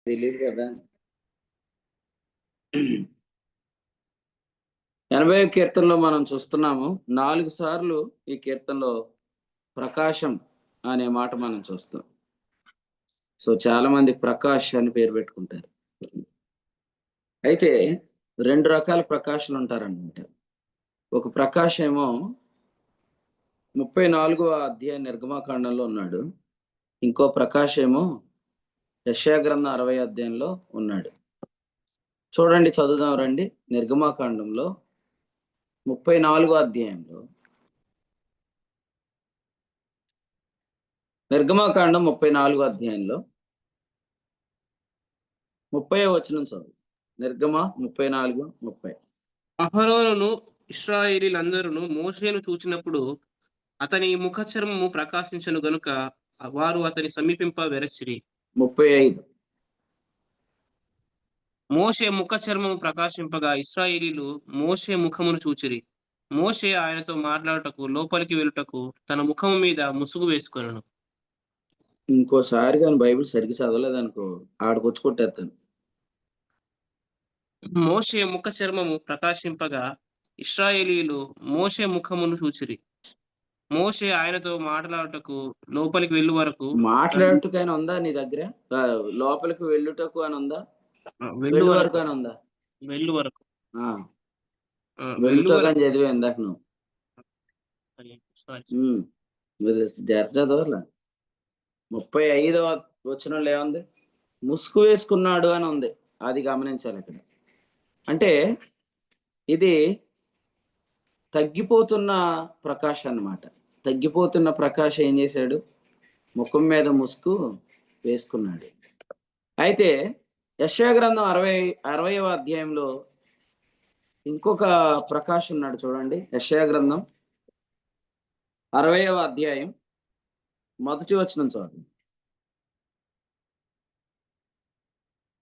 తెలియదు కదా. 80వ కీర్తనలో మనం చూస్తున్నాము 4 సార్లు ఈ కీర్తనలో ప్రకాశం అనే మాట మనం చూస్తాం. సో చాలా మంది ప్రకాష్ అని పేరు పెట్టుకుంటారు. అయితే 2 రకాల ప్రకాషులు ఉంటారన్నమాట. ఒక ప్రకాష్ ఏమో 34వ అధ్యాయం నిర్గమకాండంలో ఉన్నాడు. ఇంకో ప్రకాష్ ఏమో యెషయా గ్రంథం 60వ అధ్యాయంలో ఉన్నాడు. చూడండి, చదువుదాం రండి. నిర్గమకాండంలో 34వ అధ్యాయంలో, నిర్గమకాండం 34వ అధ్యాయంలో 30వ వచనం చదువు. నిర్గమ 34:30. అహరోనును ఇశ్రాయేలీలందరూ మోషేను చూచినప్పుడు అతని ముఖ చర్మము ప్రకాశించను గనుక వారు అతని సమీపింప వెరచిరి. 35. మోషే ముఖ చర్మము ప్రకాశింపగా ఇశ్రాయేలీలు మోషే ముఖమును చూచిరి. మోషే ఆయనతో మాట్లాడుటకు లోపలికి వెళ్ళుటకు తన ముఖము మీద ముసుగు వేసుకొనెను. ఇంకోసారి కానీ బైబిల్ సరిగ్గా చదవలేదనుకో, ఆడకొచ్చి కొట్టేస్తాను. మోషే ముఖ చర్మము ప్రకాశింపగా ఇశ్రాయేలీలు మోషే ముఖమును చూచిరి. మోషే ఆయనతో మాట్లాడుటకు లోపలికి వెళ్ళు వరకు మాట్లాడుటకైనా ఉందా నీ దగ్గర? లోపలికి వెళ్ళుటకు అని ఉందా? వెళ్ళు వెళ్ళు వరకు వరకు అని ఉందా? వెళ్ళు వరకు ఆ, వెళ్ళు వెళ్ళుటకు వరకు అని చదివా ఇందాక నువ్వు. జాగ్రత్త చదవాలా. 35వ వచనంలో ఏముంది? ముసుగు వేసుకున్నాడు అని ఉంది. అది గమనించాలి ఇక్కడ. అంటే ఇది తగ్గిపోతున్న ప్రకాష్ అన్నమాట. తగ్గిపోతున్న ప్రకాష్ ఏం చేశాడు? ముఖం మీద ముసుగు వేసుకున్నాడు. అయితే యెషయా గ్రంథం 60వ అధ్యాయంలో ఇంకొక ప్రకాష్ ఉన్నాడు. చూడండి, యెషయా గ్రంథం 60వ అధ్యాయం 1వ వచనం చూడండి.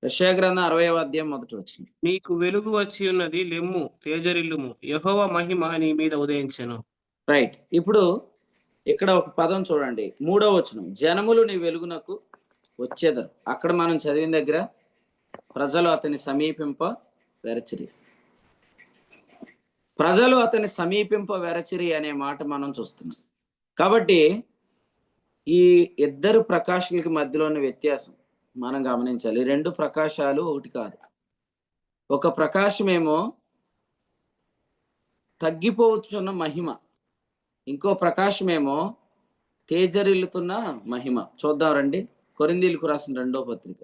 యెషయా గ్రంథం 60వ అధ్యాయం 1వ వచనం. నీకు వెలుగు వచ్చి ఉన్నది, లెమ్ము తేజరిల్లుము, యెహోవా మహిమ నీ మీద ఉదయించెను. రైట్. ఇప్పుడు ఇక్కడ ఒక పదం చూడండి, 3వ వచనం. జనములు నీ వెలుగునకు వచ్చేదరు. అక్కడ మనం చదివిన దగ్గర ప్రజలు అతని సమీపింప వెరచిరి. ప్రజలు అతని సమీపింప వెరచిరి అనే మాట మనం చూస్తున్నాం. కాబట్టి ఈ ఇద్దరు ప్రకాశాలకి మధ్యలోని వ్యత్యాసం మనం గమనించాలి. 2 ప్రకాశాలు ఒకటి కాదు. ఒక ప్రకాశమేమో తగ్గిపోతున్న మహిమ, ఇంకో ప్రకాశమేమో తేజరిల్లుతున్న మహిమ. చూద్దాం రండి. కొరింథీయులకు రాసిన 2వ పత్రిక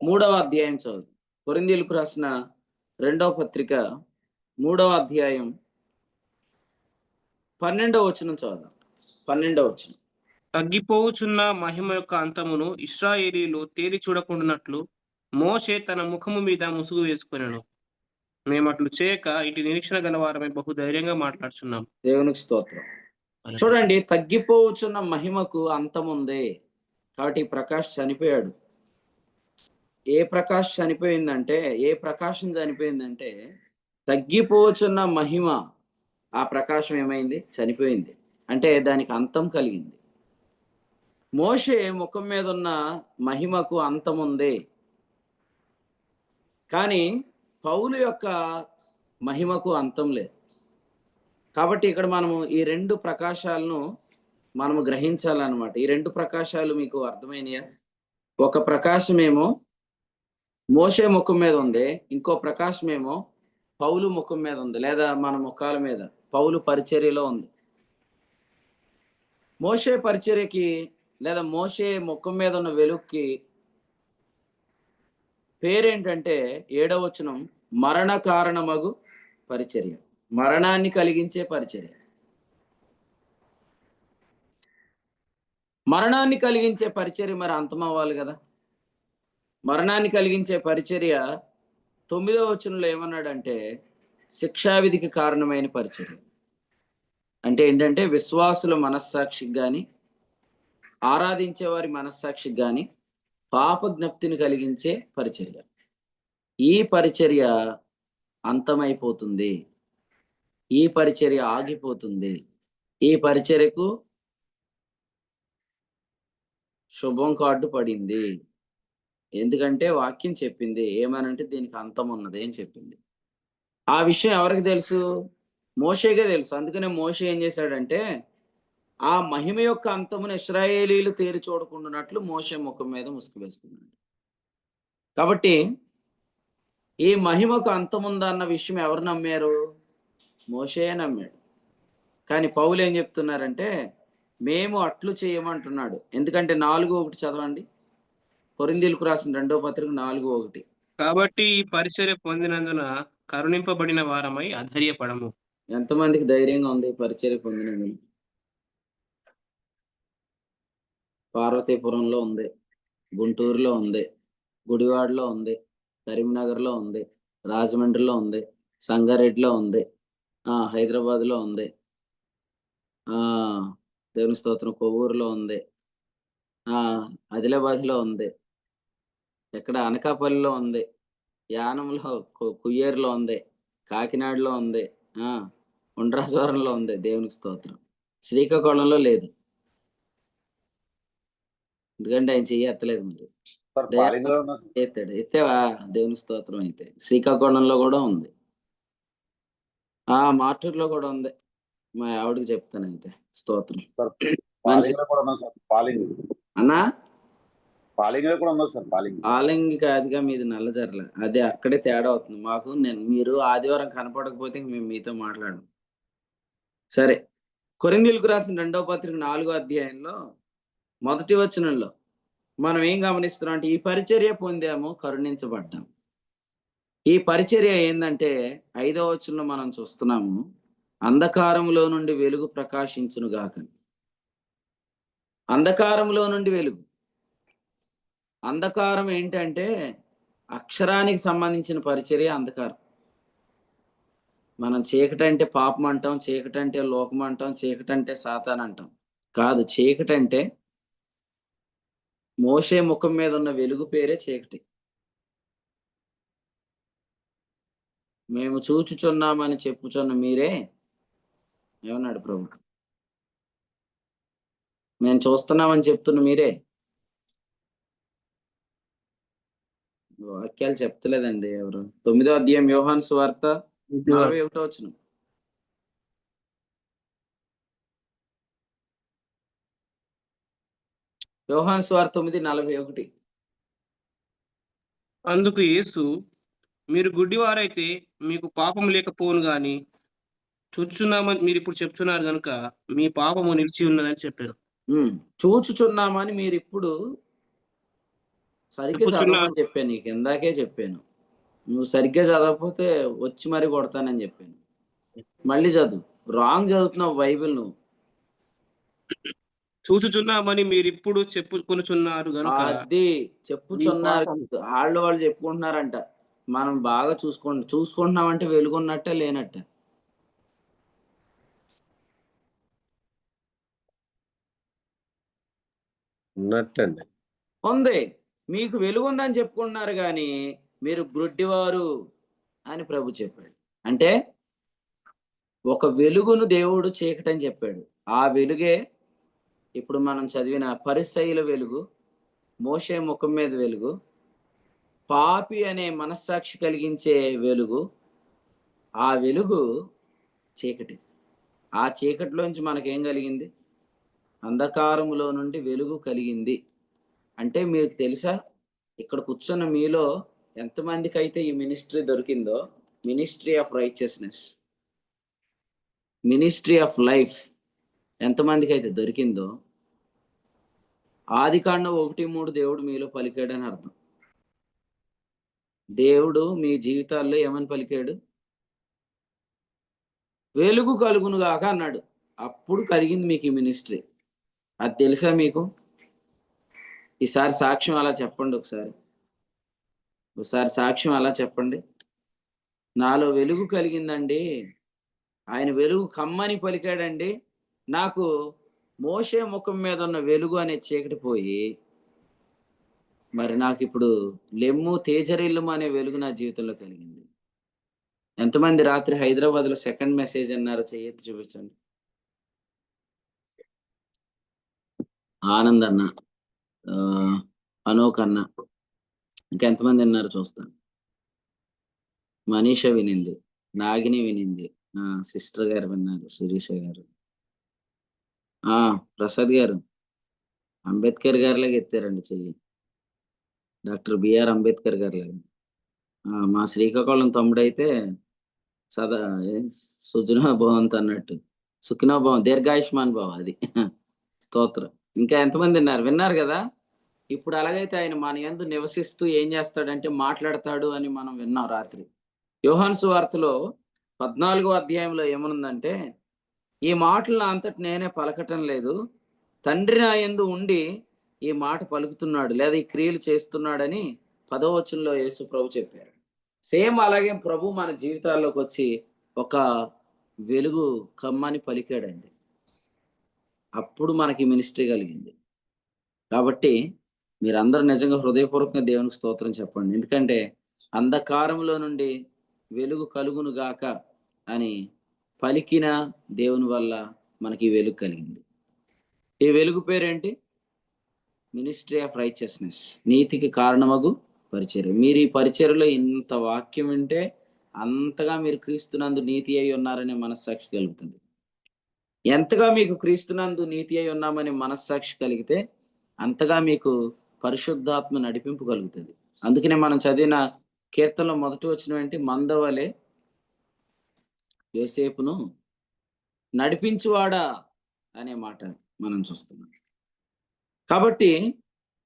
3వ అధ్యాయం చదువు. కొరింథీయులకు రాసిన 2వ పత్రిక 3వ అధ్యాయం 12వ వచనం చదువుదాం. 12వ వచనం. తగ్గిపోవుచున్న మహిమ యొక్క అంతమును ఇశ్రాయేలీలు తేరి చూడకుండానట్లు మోషే తన ముఖము మీద ముసుగు వేసుకొనెను. మేము అట్లు చేయక ఇటు నిరీక్షణ గలవారమే బహు ధైర్యంగా మాట్లాడుచున్నాం. దేవునికి స్తోత్రం. చూడండి, తగ్గిపోవచ్చున్న మహిమకు అంతం ఉంది. కాబట్టి ప్రకాష్ చనిపోయాడు. ఏ ప్రకాష్ చనిపోయిందంటే, ఏ ప్రకాశం చనిపోయిందంటే, తగ్గిపోవచ్చున్న మహిమ, ఆ ప్రకాశం ఏమైంది? చనిపోయింది. అంటే దానికి అంతం కలిగింది. మోషే ముఖం మీద ఉన్న మహిమకు అంతం ఉంది, కానీ పౌలు యొక్క మహిమకు అంతం లేదు. కాబట్టి ఇక్కడ మనము ఈ 2 ప్రకాశాలను మనము గ్రహించాలన్నమాట. ఈ 2 ప్రకాశాలు మీకు అర్థమైనయా? ఒక ప్రకాశమేమో మోషే ముఖం మీద ఉంది, ఇంకో ప్రకాశమేమో పౌలు ముఖం మీద ఉంది, లేదా మన ముఖాల మీద పౌలు పరిచర్యలో ఉంది. మోషే పరిచర్యకి లేదా మోషే ముఖం మీద ఉన్న వెలుగుకి పేరేంటంటే 7వ వచనం, మరణ కారణమగు పరిచర్య. మరణాన్ని కలిగించే పరిచర్య. మరణాన్ని కలిగించే పరిచర్య మరి అంతం అవ్వాలి కదా. మరణాన్ని కలిగించే పరిచర్య 9వ వచనంలో ఏమన్నాడంటే శిక్షావిధికి కారణమైన పరిచర్య. అంటే ఏంటంటే విశ్వాసుల మనస్సాక్షికి కానీ ఆరాధించే వారి మనస్సాక్షికి కానీ పాప జ్ఞప్తిని కలిగించే పరిచర్య. ఈ పరిచర్య అంతమైపోతుంది. ఈ పరిచర్య ఆగిపోతుంది. ఈ పరిచర్యకు శుభం కార్డు పడింది. ఎందుకంటే వాక్యం చెప్పింది ఏమనంటే దీనికి అంతం ఉన్నది అని చెప్పింది. ఆ విషయం ఎవరికి తెలుసు? మోషేకే తెలుసు. అందుకనే మోషే ఏం చేశాడంటే ఆ మహిమ యొక్క అంతమును ఇశ్రాయేలీయులు తేరి చూడకుండానట్లు మోషే ముఖం మీద ముసుగు వేసుకున్నాడు. కాబట్టి ఈ మహిమకు అంతముందన్న విషయం ఎవరు నమ్మారు? మోషేయే నమ్మాడు. కానీ పౌలు ఏం చెప్తున్నారంటే మేము అట్లు చేయమంటున్నాడు. ఎందుకంటే 4:1 చదవండి. కొరింథీయులకు రాసిన 2వ పత్రిక 4:1. కాబట్టి ఈ పరిచర్య పొందినందున కరుణింపబడిన వారమై అధైర్యపడము. ఎంతమందికి ధైర్యంగా ఉంది ఈ పరిచర్య పొందినని? పార్వతీపురంలో ఉంది, గుంటూరులో ఉంది, గుడివాడలో ఉంది, కరీంనగర్‌లో ఉంది, రాజమండ్రిలో ఉంది, సంగారెడ్డిలో ఉంది, హైదరాబాద్‌లో ఉంది. దేవుని స్తోత్రం కొవ్వూరులో ఉంది. ఆదిలాబాద్‌లో ఉంది. ఎక్కడ అనకాపల్లిలో ఉంది. యానంలో కుయ్యేరులో ఉంది. కాకినాడలో ఉంది. ఆ! ఉండ్రాజవరంలో ఉంది. దేవునికి స్తోత్రం. శ్రీకాకుళంలో లేదు. ఎందుకంటే ఆయన చెయ్యి ఎత్తలేదు మరి. సార్ పాలింగ్‌లో ఉన్నా సార్. ఎత్తాడు. ఎత్తావా? దేవునికి స్తోత్రం అయితే. శ్రీకాకుళంలో కూడా ఉంది. మార్టూర్‌లో కూడా ఉంది. మా ఆవిడకి చెప్తానైతే. స్తోత్రం. సార్ మంచి పాలింగ్‌లో కూడా ఉన్నా సార్. పాలింగ్. అన్నా? పాలింగ్‌లో కూడా ఉన్నా సార్ పాలింగ్. ఆలింగి కాదుగా మీది నల్లజర్ల. అదే అక్కడే తేడా అవుతుంది. మీరు ఆదివారం కనపడకపోతే ఇంక మేము మీతో మాట్లాడము. సరే. కొరింథీయులకు రాసిన 2వ పత్రిక 4వ అధ్యాయంలో మొదటి వచనంలో మనం ఏం గమనిస్తున్నాం అంటే ఈ పరిచర్య పొందాము, కరుణించబడ్డాం. ఈ పరిచర్య ఏందంటే 5వ వచనంలో మనం చూస్తున్నాము. అంధకారములో నుండి వెలుగు ప్రకాశించును గాక. అంధకారములో నుండి వెలుగు. అంధకారం ఏంటంటే అక్షరానికి సంబంధించిన పరిచర్య అంధకారం. మనం చీకటంటే పాపం అంటాం, చీకటంటే లోకం అంటాం, చీకటంటే సాతాను అంటాం. కాదు, చీకటంటే మోషే ముఖం మీద ఉన్న వెలుగు పేరే చీకటి. మేము చూచుచున్నామని చెప్పుచున్న మీరే ఏమన్నాడు ప్రభు? మేము చూస్తున్నామని చెప్తున్న మీరే. వాక్యాలు చెప్తలేదండి ఎవరు. 9వ అధ్యాయం యోహాను సువార్త 41వ వచనం. యోహాను సువార్త 9:41. అందుకు యేసు, మీరు గుడ్డివారైతే మీకు పాపం లేకపోవును గాని చూచుచున్నామని మీరిప్పుడు చెప్తున్నారు గనుక మీ పాపము నిలిచి ఉన్నదని చెప్పారు. చూచుచున్నామని మీరిప్పుడు సరిగ్గా చదవమని చెప్పాను నీకు. ఇందాకే చెప్పాను. నువ్వు సరిగ్గా చదవకపోతే వచ్చి మరి కొడతానని చెప్పాను. మళ్ళీ చదువు. రాంగ్ చదువుతున్నావు బైబిల్ నువ్వు. చూచుచున్నామని మీరిప్పుడు చెప్పుకొనుచున్నారు గనుక అది చెప్పుచున్నారు. వాళ్ళు చెప్పుకుంటున్నారంట. మనం బాగా చూసుకుంటున్నామంటే వెలుగున్నట్టే లేనట్టే. ఉన్నట్టండి. ఉంది. మీకు వెలుగుందని చెప్పుకుంటున్నారు గాని మీరు గ్రుడ్డివారు అని ప్రభు చెప్పాడు. అంటే ఒక వెలుగును దేవుడు చీకటని చెప్పాడు. ఆ వెలుగే ఇప్పుడు మనం చదివిన పరిసయ్యుల వెలుగు, మోషే ముఖం మీద వెలుగు, పాపి అనే మనస్సాక్షి కలిగించే వెలుగు. ఆ వెలుగు చీకటి. ఆ చీకటిలోంచి మనకేం కలిగింది? అంధకారములో నుండి వెలుగు కలిగింది. అంటే మీకు తెలుసా, ఇక్కడ కూర్చున్న మీలో ఎంతమందికైతే ఈ మినిస్ట్రీ దొరికిందో, ministry of righteousness, ministry of life ఎంతమందికి అయితే దొరికిందో, ఆదికాండం 1:3 దేవుడు మీలో పలికాడని అర్థం. దేవుడు మీ జీవితాల్లో ఏమని పలికాడు? వెలుగు కలుగును గాక అన్నాడు. అప్పుడు కలిగింది మీకు ఈ మినిస్ట్రీ. అది తెలుసా మీకు? ఈసారి సాక్ష్యం అలా చెప్పండి. ఒకసారి సాక్ష్యం అలా చెప్పండి. నాలో వెలుగు కలిగిందండి, ఆయన వెలుగు కమ్మని పలికాడండి, నాకు మోషే ముఖం మీద ఉన్న వెలుగు అనే చీకటి పోయి మరి నాకు ఇప్పుడు లెమ్ము తేజరిల్లుము అనే వెలుగు నా జీవితంలో కలిగింది. ఎంతమంది రాత్రి హైదరాబాద్లో సెకండ్ మెసేజ్ అన్నారు? చెయ్యెత్తి చూపించండి. ఆనంద్ అన్న, అనోక్ అన్న, ఇంకెంతమంది విన్నారు చూస్తాను. మనీష వినింది, నాగిని వినింది, సిస్టర్ గారు విన్నారు, శిరీష గారు, ప్రసాద్ గారు అంబేద్కర్ గారిలాగా ఎత్తారండి చెయ్యి, డాక్టర్ బిఆర్ అంబేద్కర్ గారిలాగా. మా శ్రీకాకుళం తమ్ముడైతే సదా సుజనా భవంత్ అన్నట్టు, సుఖినో భవం, దీర్ఘాయుష్మాన్ భవ, అది స్తోత్రం. ఇంకా ఎంతమంది విన్నారు కదా. ఇప్పుడు అలాగైతే ఆయన మన యందు నివసిస్తూ ఏం చేస్తాడంటే మాట్లాడతాడు అని మనం విన్నాం రాత్రి. యోహాను సువార్తలో 14వ అధ్యాయంలో ఏమనుందంటే, ఈ మాటలు నా అంతటి నేనే పలకటం లేదు, తండ్రి నా యందు ఉండి ఈ మాట పలుకుతున్నాడు లేదా ఈ క్రియలు చేస్తున్నాడని 10వ వచనంలో యేసు ప్రభు చెప్పారు. సేమ్ అలాగే ప్రభు మన జీవితాల్లోకి వచ్చి ఒక వెలుగు కమ్మని పలికాడండి. అప్పుడు మనకి మినిస్ట్రీ కలిగింది. కాబట్టి మీరందరూ నిజంగా హృదయపూర్వకంగా దేవునికి స్తోత్రం చెప్పండి. ఎందుకంటే అంధకారంలో నుండి వెలుగు కలుగును గాక అని పలికిన దేవుని వల్ల మనకి ఈ వెలుగు కలిగింది. ఈ వెలుగు పేరేంటి? మినిస్ట్రీ ఆఫ్ రైచియస్నెస్, నీతికి కారణమగు పరిచర్య. మీరు ఈ పరిచర్యలో ఇంత వాక్యం వింటే అంతగా మీరు క్రీస్తునందు నీతి అయి ఉన్నారనే మనస్సాక్షి కలుగుతుంది. ఎంతగా మీకు క్రీస్తునందు నీతి అయి ఉన్నామని మనస్సాక్షి కలిగితే అంతగా మీకు పరిశుద్ధాత్మ నడిపింపు కలుగుతుంది. అందుకనే మనం చదివిన కీర్తనలో మొదటి వచనం ఏంటి? మందవలే యోసేపును నడిపించువాడా అనే మాట మనం చూస్తున్నాం. కాబట్టి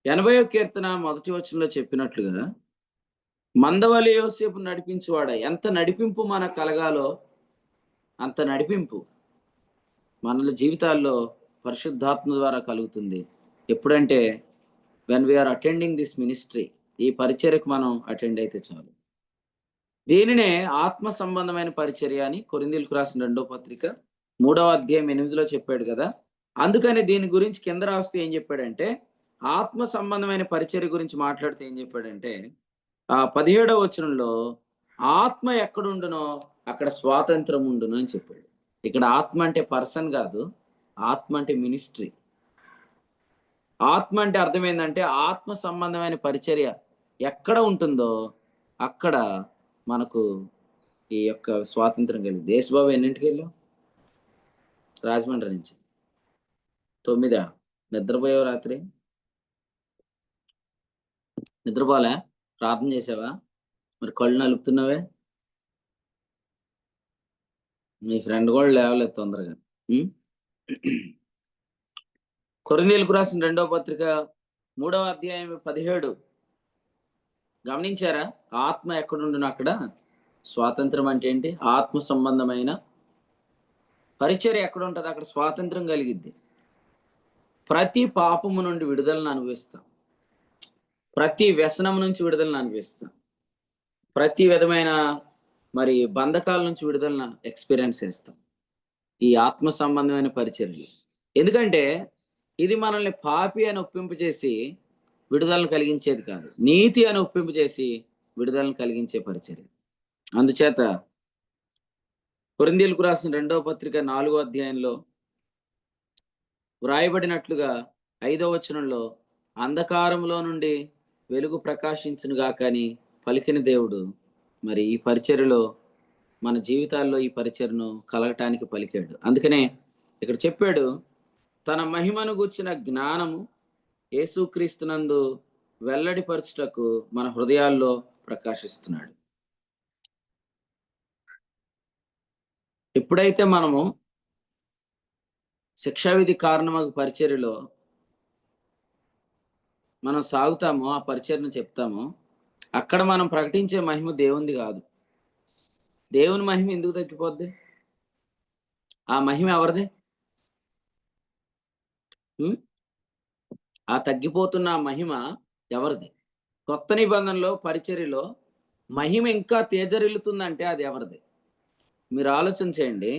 80వ కీర్తన మొదటి వచనంలో చెప్పినట్లుగా మందవలే యోసేపు నడిపించువాడా. ఎంత నడిపింపు మనకు కలగాలో అంత నడిపింపు మన జీవితాల్లో పరిశుద్ధాత్మ ద్వారా కలుగుతుంది. ఎప్పుడంటే when we are attending this ministry, ఈ పరిచర్యకు మనం అటెండ్ అయితే చాలు. దీనినే ఆత్మ సంబంధమైన పరిచర్య అని కొరింథీయులకు రాసిన 2వ పత్రిక 3వ అధ్యాయం 8లో చెప్పాడు కదా. అందుకని దీని గురించి కింద రాస్తూ ఏం చెప్పాడంటే, ఆత్మ సంబంధమైన పరిచర్య గురించి మాట్లాడితే ఏం చెప్పాడంటే 17వ వచనంలో ఆత్మ ఎక్కడుండునో అక్కడ స్వాతంత్రం ఉండును అని చెప్పాడు. ఇక్కడ ఆత్మ అంటే పర్సన్ కాదు, ఆత్మ అంటే మినిస్ట్రీ. ఆత్మ అంటే అర్థం ఏంటంటే ఆత్మ సంబంధమైన పరిచర్య ఎక్కడ ఉంటుందో అక్కడ మనకు ఈ యొక్క స్వాతంత్రం కలిగింది. దేశబాబు ఎన్నింటికి వెళ్ళావు? రాజమండ్రి నుంచి 9. నిద్రపోయావు రాత్రి? నిద్రపోలే? ప్రార్థన చేసావా? మరి కళ్ళు నలుపుతున్నావే? మీ ఫ్రెండ్ కూడా లేవలేదు తొందరగా. కొరింథీయులకు రాసిన 2వ పత్రిక 3వ అధ్యాయం 17 గమనించారా? ఆత్మ ఎక్కడుండును అక్కడ స్వాతంత్రం. అంటే ఏంటి? ఆత్మ సంబంధమైన పరిచర్య ఎక్కడ ఉంటుంది అక్కడ స్వాతంత్రం కలిగిద్ది. ప్రతి పాపము నుండి విడుదలను అనుభవిస్తాం, ప్రతి వ్యసనం నుంచి విడుదలను అనుభవిస్తాం, ప్రతి విధమైన మరి బంధకాల నుంచి విడుదలను ఎక్స్పీరియన్స్ చేస్తాం ఈ ఆత్మ సంబంధమైన పరిచర్యలు. ఎందుకంటే ఇది మనల్ని పాపి అని ఒప్పింపు చేసి విడుదలను కలిగించేది కాదు, నీతి అని ఒప్పింపు చేసి విడుదలను కలిగించే పరిచర్య. అందుచేత కొరింథీయులకు రాసిన 2వ పత్రిక 4వ అధ్యాయంలో వ్రాయబడినట్లుగా 5వ వచనంలో అంధకారంలో నుండి వెలుగు ప్రకాశించునుగా కానీ పలికిన దేవుడు మరి ఈ పరిచర్యలో మన జీవితాల్లో ఈ పరిచర్యను కలగటానికి పలికాడు. అందుకనే ఇక్కడ చెప్పాడు, తన మహిమను గూర్చిన జ్ఞానము యేసుక్రీస్తునందు వెల్లడిపరచుటకు మన హృదయాల్లో ప్రకాశిస్తున్నాడు. ఎప్పుడైతే మనము శిక్షావిధి కారణమగు పరిచర్యలో మనం సాగుతామో, ఆ పరిచర్యను చెప్తామో, అక్కడ మనం ప్రకటించే మహిమ దేవునిది కాదు. దేవుని మహిమ ఎందుకు తగ్గిపోద్ది? ఆ మహిమ ఎవరిది? ఆ తగ్గిపోతున్న మహిమ ఎవరిది? కొత్త నిబంధనలో పరిచర్యలో మహిమ ఇంకా తేజరిల్లుతుందంటే అది ఎవరిది? మీరు ఆలోచన చేయండి.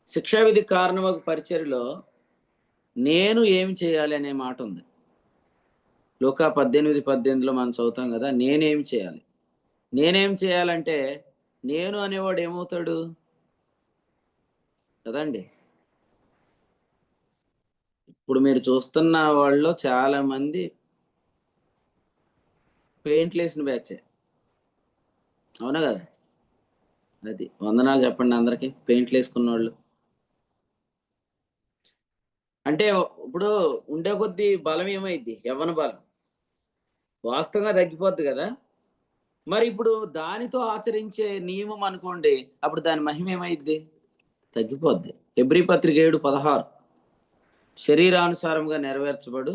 శిక్షావిధి కారణమగు పరిచర్యలో నేను ఏమి చేయాలి అనే మాట ఉంది. లూకా 18:18లో మనం చదువుతాం కదా, నేనేం చేయాలి. నేనేం చేయాలంటే నేను అనేవాడు ఏమవుతాడు కదండి. ఇప్పుడు మీరు చూస్తున్న వాళ్ళలో చాలా మంది పెయింట్లు వేసిన బ్యాచే, అవునా కదా? అది వందనాలు చెప్పండి అందరికి పెయింట్లు వేసుకున్న వాళ్ళు. అంటే ఇప్పుడు ఉండే కొద్దీ బలం ఏమైద్ది? యవ్వన బలం వాస్తవంగా తగ్గిపోద్ది కదా. మరి ఇప్పుడు దానితో ఆచరించే నియమం అనుకోండి, అప్పుడు దాని మహిమ ఏమైద్ది? తగ్గిపోద్ది. హెబ్రీ పత్రిక 7:16 శరీరానుసారంగా నెరవేర్చబడు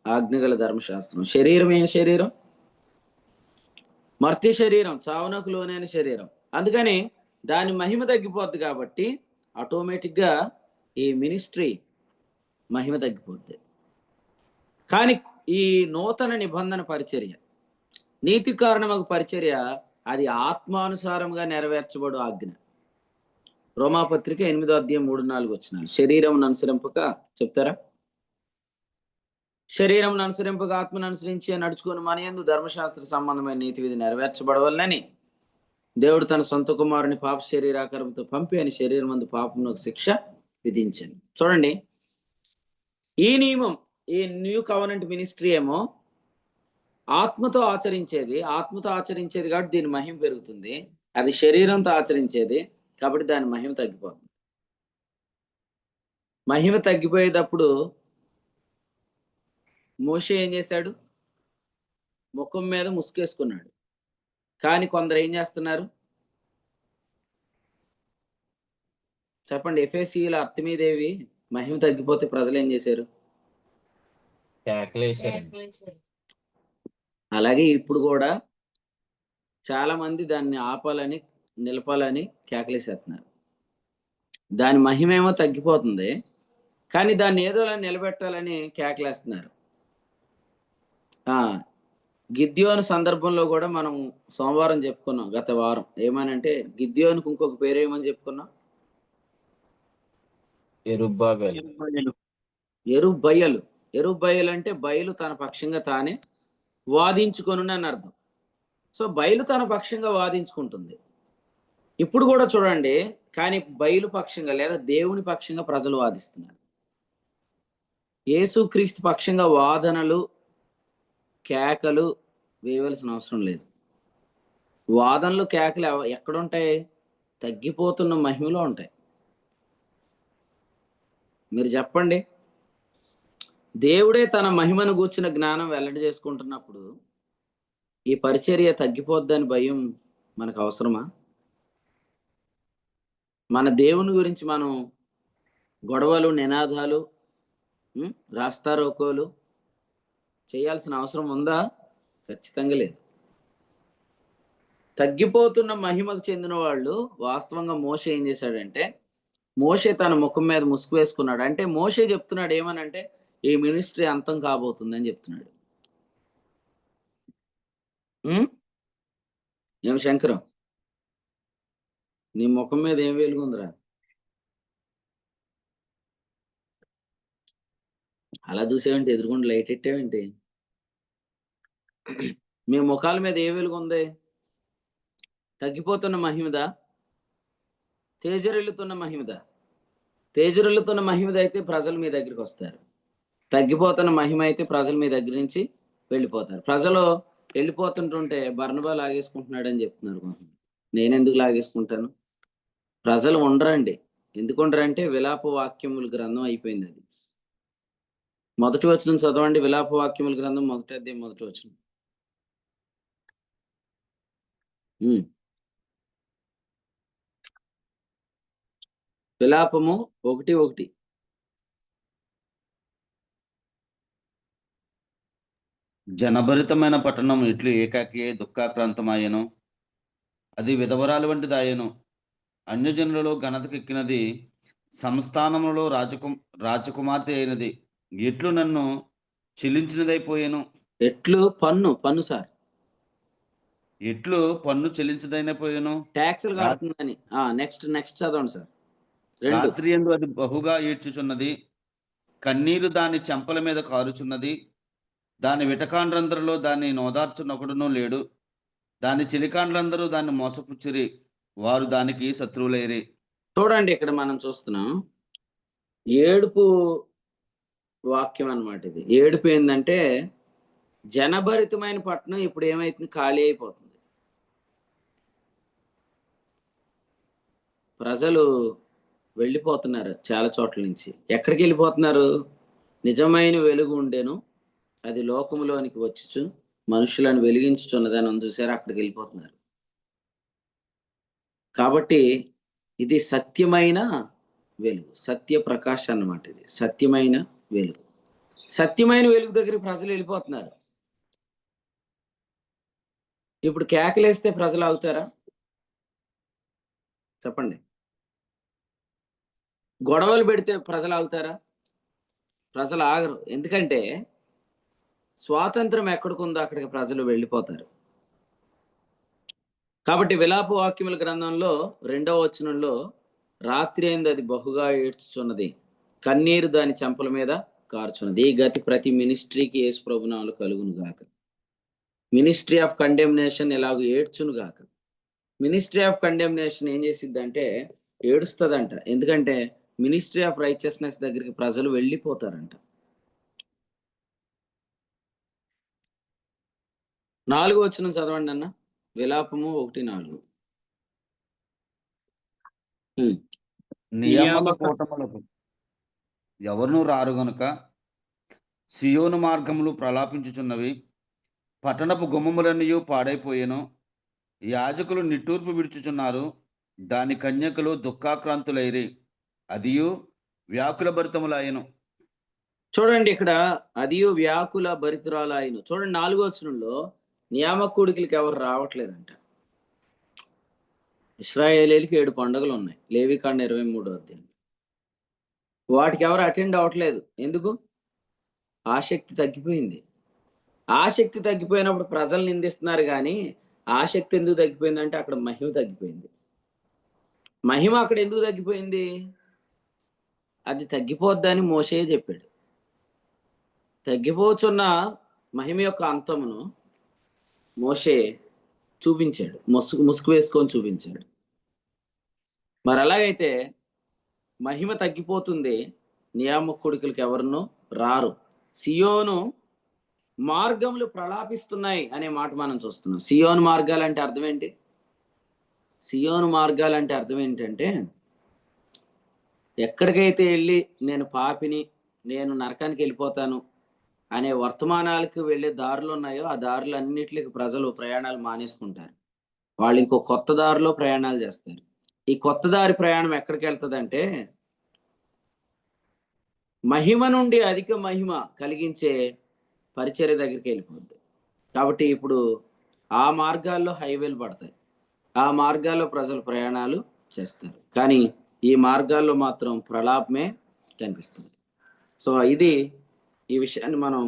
ఆజ్ఞగల ధర్మశాస్త్రం. శరీరం ఏం శరీరం? మర్త్య శరీరం, చావునకు లోనైన శరీరం. అందుకని దాని మహిమ తగ్గిపోద్ది కాబట్టి ఆటోమేటిక్గా ఈ మినిస్ట్రీ మహిమ తగ్గిపోద్ది. కానీ ఈ నూతన నిబంధన పరిచర్య, నీతి కారణమగు పరిచర్య, అది ఆత్మానుసారంగా నెరవేర్చబడు ఆజ్ఞ. రోమాపత్రిక 8:3-4 శరీరం అనుసరింపక చెప్తారా? శరీరం అనుసరింపక ఆత్మను అనుసరించి నడుచుకుని మన యందు ధర్మశాస్త్ర సంబంధమైన నీతి విధి నెరవేర్చబడవలనని దేవుడు తన సొంత కుమారుని పాప శరీరాకారంతో పంపి అని శరీరం మందు పాపమునకు శిక్ష విధించాను. చూడండి, ఈ నియమం, ఈ న్యూ కవనెంట్ మినిస్ట్రీ ఏమో ఆత్మతో ఆచరించేది కాబట్టి దీని మహిమ పెరుగుతుంది. అది శరీరంతో ఆచరించేది కాబట్టి దాని మహిమ తగ్గిపోతుంది. మహిమ తగ్గిపోయేటప్పుడు మోషే ఏం చేశాడు? ముఖం మీద ముసుకేసుకున్నాడు. కానీ కొందరు ఏం చేస్తున్నారు చెప్పండి? ఎఫెసీయుల అర్తమీదేవి మహిమ తగ్గిపోతే ప్రజలు ఏం చేశారు? అలాగే ఇప్పుడు కూడా చాలా మంది దాన్ని ఆపాలని, నిలపాలని కేకలేసేస్తున్నారు. దాని మహిమేమో తగ్గిపోతుంది, కానీ దాన్ని ఏదోలా నిలబెట్టాలని కేకలేస్తున్నారు. గిద్యోను సందర్భంలో కూడా మనం సోమవారం చెప్పుకున్నాం, గత వారం. ఏమనంటే గిద్యోనుకు ఇంకొక పేరు ఏమని చెప్పుకున్నాం? ఎరుబ్బయలు. ఎరుబ్బయలు అంటే బయలు తన పక్షంగా తానే వాదించుకొను అని అర్థం. సో బయలు తన పక్షంగా వాదించుకుంటుంది. ఇప్పుడు కూడా చూడండి, కానీ బయలు పక్షంగా లేదా దేవుని పక్షంగా ప్రజలు వాదిస్తున్నారు. యేసుక్రీస్తు పక్షంగా వాదనలు, కేకలు వేయవలసిన అవసరం లేదు. వాదనలు, కేకలు ఎక్కడుంటాయి? తగ్గిపోతున్న మహిమలో ఉంటాయి. మీరు చెప్పండి, దేవుడే తన మహిమను గూర్చిన జ్ఞానం వెల్లడి చేసుకుంటున్నప్పుడు ఈ పరిచర్య తగ్గిపోద్దని భయం మనకు అవసరమా? మన దేవుని గురించి మనం గొడవలు, నినాదాలు, రాస్తారోకోలు చేయాల్సిన అవసరం ఉందా? ఖచ్చితంగా లేదు. తగ్గిపోతున్న మహిమకు చెందిన వాళ్ళు వాస్తవంగా మోషే ఏం చేశాడంటే, మోషే తన ముఖం మీద ముసుగు వేసుకున్నాడు. అంటే మోషే చెప్తున్నాడు ఏమనంటే, ఈ మినిస్ట్రీ అంతం కాబోతుందని చెప్తున్నాడు. ఏం శంకరం, నీ ముఖం మీద ఏం వెలుగుందిరా? అలా చూసేవేంటి? ఎదురుకుండా లైట్ ఎట్టేవేంటి? మీ ముఖాల మీద ఏ వెలుగు ఉంది? తగ్గిపోతున్న మహిమదా? తేజరిల్లుతున్న మహిమదా? తేజరిల్లుతున్న మహిమద అయితే ప్రజలు మీ దగ్గరికి వస్తారు. తగ్గిపోతున్న మహిమ అయితే ప్రజలు మీ దగ్గర నుంచి వెళ్ళిపోతారు. ప్రజలు వెళ్ళిపోతుంటుంటే బర్నబా లాగేసుకుంటున్నాడు అని చెప్తున్నారు. నేనెందుకు లాగేసుకుంటాను? ప్రజలు ఉండరండి. ఎందుకు ఉండరంటే విలాప వాక్యముల గ్రంథం అయిపోయింది. అది మొదటి వచనం చదవండి. విలాప వాక్యముల గ్రంథం 1వ అధ్యాయం 1వ వచనం. విలాపము 1:1. జనభరితమైన పట్టణం ఇట్లు ఏకాకి దుఃఖాక్రాంతమాయను, అది విధవరాలు వంటిదాయను. అన్యజనులలో ఘనతకెక్కినది, సంస్థానములో రాజకుమార్తె అయినది. ఎట్లు నన్ను చెల్లించినదైపోయాను. ఎట్లు పన్ను సార్, ఎట్లు పన్ను చెల్లించదైపోయాను. ట్యాక్సులు కడుతుందని. నెక్స్ట్ చదవండి సార్. రాత్రి యందు అది బహుగా ఏడ్చుచున్నది, కన్నీరు దాని చెంపల మీద కారుచున్నది. దాని విటకాండ్రందరిలో దాన్ని నోదార్చునొకడునూ లేడు. దాని చిలికాండ్రందరూ దాన్ని మోసపుచ్చిరి, వారు దానికి శత్రువులైరి. చూడండి, ఇక్కడ మనం చూస్తున్నాం ఏడుపు వాక్యం అన్నమాట. ఇది ఏడుపు ఏంటంటే జనభరితమైన పట్టణం ఇప్పుడు ఏమైతుంది, ఖాళీ అయిపోతుంది. ప్రజలు వెళ్ళిపోతున్నారు చాలా చోట్ల నుంచి. ఎక్కడికి వెళ్ళిపోతున్నారు? నిజమైన వెలుగు ఉండేను, అది లోకములోనికి వచ్చుచు మనుషులను వెలిగించుచున్నదని ఉంది చూసారా, అక్కడికి వెళ్ళిపోతున్నారు. కాబట్టి ఇది సత్యమైన వెలుగు, సత్య ప్రకాశం అన్నమాట. ఇది సత్యమైన వెలుగు. సత్యమైన వెలుగు దగ్గర ప్రజలు వెళ్ళిపోతున్నారు. ఇప్పుడు కేకలేస్తే ప్రజలు ఆగుతారా? చెప్పండి. గొడవలు పెడితే ప్రజలు ఆగుతారా? ప్రజలు ఆగరు. ఎందుకంటే స్వాతంత్రం ఎక్కడికుందో అక్కడికి ప్రజలు వెళ్ళిపోతారు. కాబట్టి విలాప వాక్యముల గ్రంథంలో 2వ వచనంలో, రాత్రి అయింది, అది బహుగా ఏడ్చుచున్నది, కన్నీరు దాని చెంపల మీద కార్చున్నది. ఈ గతి ప్రతి మినిస్ట్రీకి యేసు ప్రభు నామములో కలుగును గాక. మినిస్ట్రీ ఆఫ్ కండెమ్నేషన్ ఎలాగో ఏడ్చును గాక. మినిస్ట్రీ ఆఫ్ కండెమ్నేషన్ ఏం చేసిద్దంటే ఏడుస్తుందంట. ఎందుకంటే మినిస్ట్రీ ఆఫ్ రైచియస్నెస్ దగ్గరికి ప్రజలు వెళ్ళిపోతారంట. 4వ వచనం చదవండి అన్న. విలాపము 1:4. నియామక కూటములకు ఎవరునూ రారు గనుక సియోను మార్గములు ప్రలాపించుచున్నవి, పట్టణపు గుమ్మములన్నయూ పాడైపోయెను, యాజకులు నిట్టూర్పు విడుచుచున్నారు, దాని కన్యకులు దుఃఖాక్రాంతులైరి, అదియు వ్యాకుల భరితములాయెను. చూడండి, ఇక్కడ అదియు వ్యాకుల భరితురాలాయను. చూడండి 4వ వచనంలో నియామక కూడికలకి ఎవరు రావట్లేదంట. ఇశ్రాయేలీలకి 7 పండుగలు ఉన్నాయి, లేవికాండ 23వ అధ్యాయం. వాటికి ఎవరు అటెండ్ అవ్వట్లేదు. ఎందుకు? ఆసక్తి తగ్గిపోయింది. ఆసక్తి తగ్గిపోయినప్పుడు ప్రజలు నిందిస్తున్నారు, కానీ ఆసక్తి ఎందుకు తగ్గిపోయిందంటే అక్కడ మహిమ తగ్గిపోయింది. మహిమ అక్కడ ఎందుకు తగ్గిపోయింది? అది తగ్గిపోద్దని మోషే చెప్పాడు. తగ్గిపోచున్న మహిమ యొక్క అంతమును మోషే చూపించాడు, ముసుగు వేసుకొని చూపించాడు. మరి అలాగైతే మహిమ తగ్గిపోతుంది, నియామక కొడుకులకి ఎవరినో రారు. సియోను మార్గములు ప్రలాపిస్తున్నాయి అనే మాట మనం చూస్తున్నాం. సియోను మార్గాలు అంటే అర్థం ఏంటి? సియోను మార్గాలు అంటే అర్థం ఏంటంటే, ఎక్కడికైతే వెళ్ళి నేను పాపిని, నేను నరకానికి వెళ్ళిపోతాను అనే వర్తమానాలకు వెళ్ళే దారులు ఉన్నాయో, ఆ దారులు అన్నిటికి ప్రజలు ప్రయాణాలు మానేసుకుంటారు. వాళ్ళు ఇంకో కొత్త దారిలో ప్రయాణాలు చేస్తారు. ఈ కొత్త దారి ప్రయాణం ఎక్కడికి వెళ్తుందంటే, మహిమ నుండి అధిక మహిమ కలిగించే పరిచర్య దగ్గరికి వెళ్ళిపోద్ది. కాబట్టి ఇప్పుడు ఆ మార్గాల్లో హైవేలు పడతాయి, ఆ మార్గాల్లో ప్రజలు ప్రయాణాలు చేస్తారు. కానీ ఈ మార్గాల్లో మాత్రం ప్రలాపమే కనిపిస్తుంది. సో ఇది ఈ విషయాన్ని మనం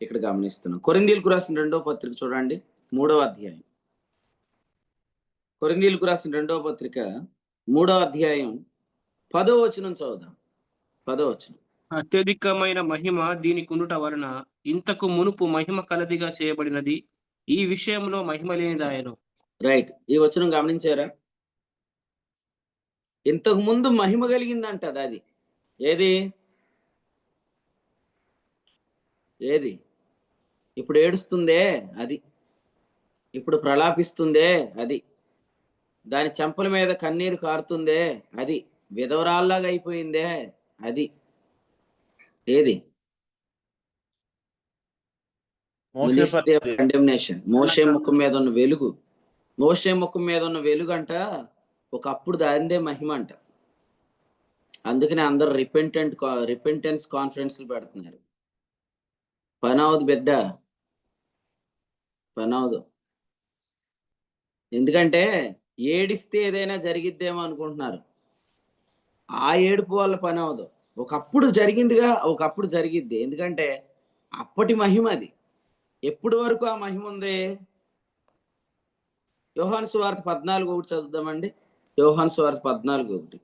ఇక్కడ గమనిస్తున్నాం. కొరింథీయులకు రాసిన 2వ పత్రిక చూడండి, 3వ అధ్యాయం. కొరింథీయులకు రాసిన 2వ పత్రిక 3వ అధ్యాయం 10వ వచనం చదువుదాం. 10వ వచనం. అత్యధికమైన మహిమ దీనికి ఉండుట వలన ఇంతకు మునుపు మహిమ కలదిగా చేయబడినది ఈ విషయంలో మహిమ లేనిదాయను. రైట్, ఈ వచనం గమనించారా? ఇంతకు ముందు మహిమ కలిగిందంట. అది ఏది? ఏది? ఇప్పుడు ఏడుస్తుందే అది, ఇప్పుడు ప్రలాపిస్తుందే అది, దాని చెంపల మీద కన్నీరు కారుతుందే అది, విధవరాల్లాగా అయిపోయిందే అది. ఏది? Ministry of condemnation. మోషే ముఖం మీద ఉన్న వెలుగు, మోషే ముఖం మీద ఉన్న వెలుగు అంట ఒకప్పుడు దానిదే మహిమ అంట. అందుకనే అందరు రిపెంటెన్స్ కాన్ఫరెన్స్లు పెడుతున్నారు. పనవదు బిడ్డ, పనవదు. ఎందుకంటే ఏడిస్తే ఏదైనా జరిగిద్దేమో అనుకుంటున్నారు. ఆ ఏడుపు వల్ల పని అవదు. ఒకప్పుడు జరిగిందిగా, ఒకప్పుడు జరిగిద్ది. ఎందుకంటే అప్పటి మహిమ అది. ఎప్పుడు వరకు ఆ మహిమ ఉంది? యోహాను సువార్త 14:1 చదువుదామండి. యోహాను సువార్త 14:1.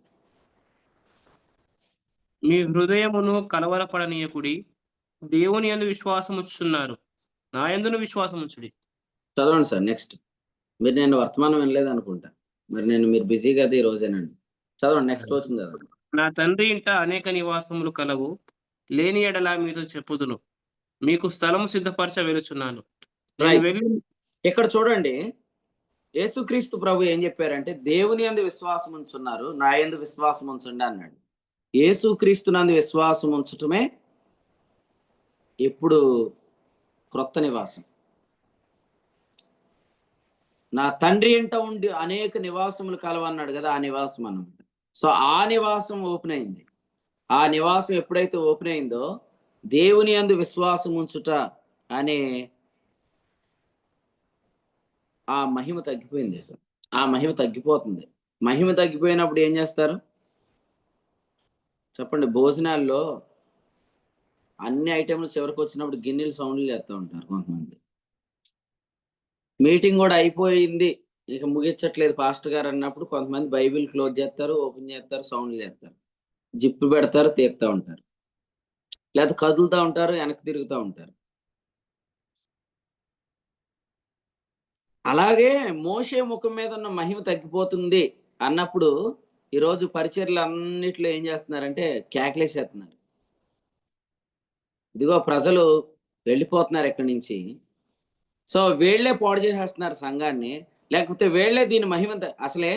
మీ హృదయమును కలవరపడనీయకుడి, దేవుని యందు విశ్వాసం ఉంచుతున్నారు, నా యందును విశ్వాసం ఉంచుడి. చదవండి సార్. నెక్స్ట్. మీరు నేను వర్తమానం వినలేదు అనుకుంటా, మరి మీరు బిజీగా అది ఈ రోజేనండి. చదవండి, నెక్స్ట్ వచ్చింది చదవండి. నా తండ్రి ఇంట అనేక నివాసములు కలవు, లేని ఎడల మీతో చెప్పుదును. మీకు స్థలము సిద్ధపరచ వెలుచున్నాను. నేను రైట్. వెళ్ళి ఇక్కడ చూడండి, యేసుక్రీస్తు ప్రభు ఏం చెప్పారంటే, దేవుని యందు విశ్వాసం ఉంచున్నారు, నా యందు విశ్వాసం ఉంచండి అన్నాడు. యేసుక్రీస్తు నందు విశ్వాసం ఉంచటమే ఎప్పుడు క్రొత్త నివాసం. నా తండ్రి ఇంట ఉండి అనేక నివాసములు కలవన్నాడు కదా, ఆ నివాసం అన్నమాట. సో ఆ నివాసం ఓపెన్ అయింది. ఆ నివాసం ఎప్పుడైతే ఓపెన్ అయిందో, దేవుని యందు విశ్వాసం ఉంచుట అనే ఆ మహిమ తగ్గిపోయింది. ఆ మహిమ తగ్గిపోతుంది. మహిమ తగ్గిపోయినప్పుడు ఏం చేస్తారు చెప్పండి? భోజనాల్లో అన్ని ఐటెంలు చివరికి వచ్చినప్పుడు గిన్నెలు సౌండ్లు చేస్తూ ఉంటారు కొంతమంది. మీటింగ్ కూడా అయిపోయింది, ఇక ముగించట్లేదు పాస్టర్ గారు అన్నప్పుడు కొంతమంది బైబిల్ క్లోజ్ చేస్తారు, ఓపెన్ చేస్తారు, సౌండ్లు చేస్తారు, జిప్పు పెడతారు, తీరుతూ ఉంటారు, లేదా కదులుతూ ఉంటారు, వెనక్కి తిరుగుతూ ఉంటారు. అలాగే మోషే ముఖం మీద ఉన్న మహిమ తగ్గిపోతుంది అన్నప్పుడు ఈరోజు పరిచర్లు అన్నిట్లో ఏం చేస్తున్నారంటే కేకలేసేస్తున్నారు. ఇదిగో ప్రజలు వెళ్ళిపోతున్నారు ఎక్కడి నుంచి, సో వీళ్ళే పాడు చేసేస్తున్నారు సంఘాన్ని, లేకపోతే వీళ్ళే దీని మహిమ అసలే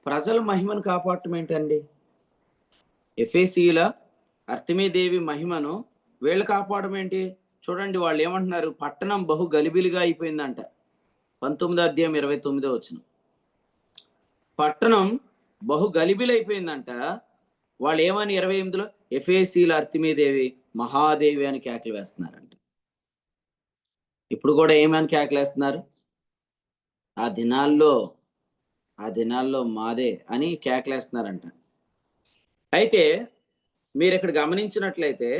ప్రజల మహిమను కాపాడటం ఏంటండి? ఎఫెసీయుల అర్తిమీదేవి మహిమను వీళ్ళు కాపాడడం ఏంటి? చూడండి, వాళ్ళు ఏమంటున్నారు, పట్టణం బహు గలిబిలిగా అయిపోయిందంట. 19:29 పట్టణం బహు గలిబిలైపోయిందంట. వాళ్ళు ఏమని 28లో ఎఫెసీయుల అర్తిమీదేవి మహాదేవి అని కేకలు వేస్తున్నారంట. ఇప్పుడు కూడా ఏమని కేకలేస్తున్నారు? ఆ దినాల్లో మాదే అని కేకలేస్తున్నారంట. అయితే మీరు ఇక్కడ గమనించినట్లయితే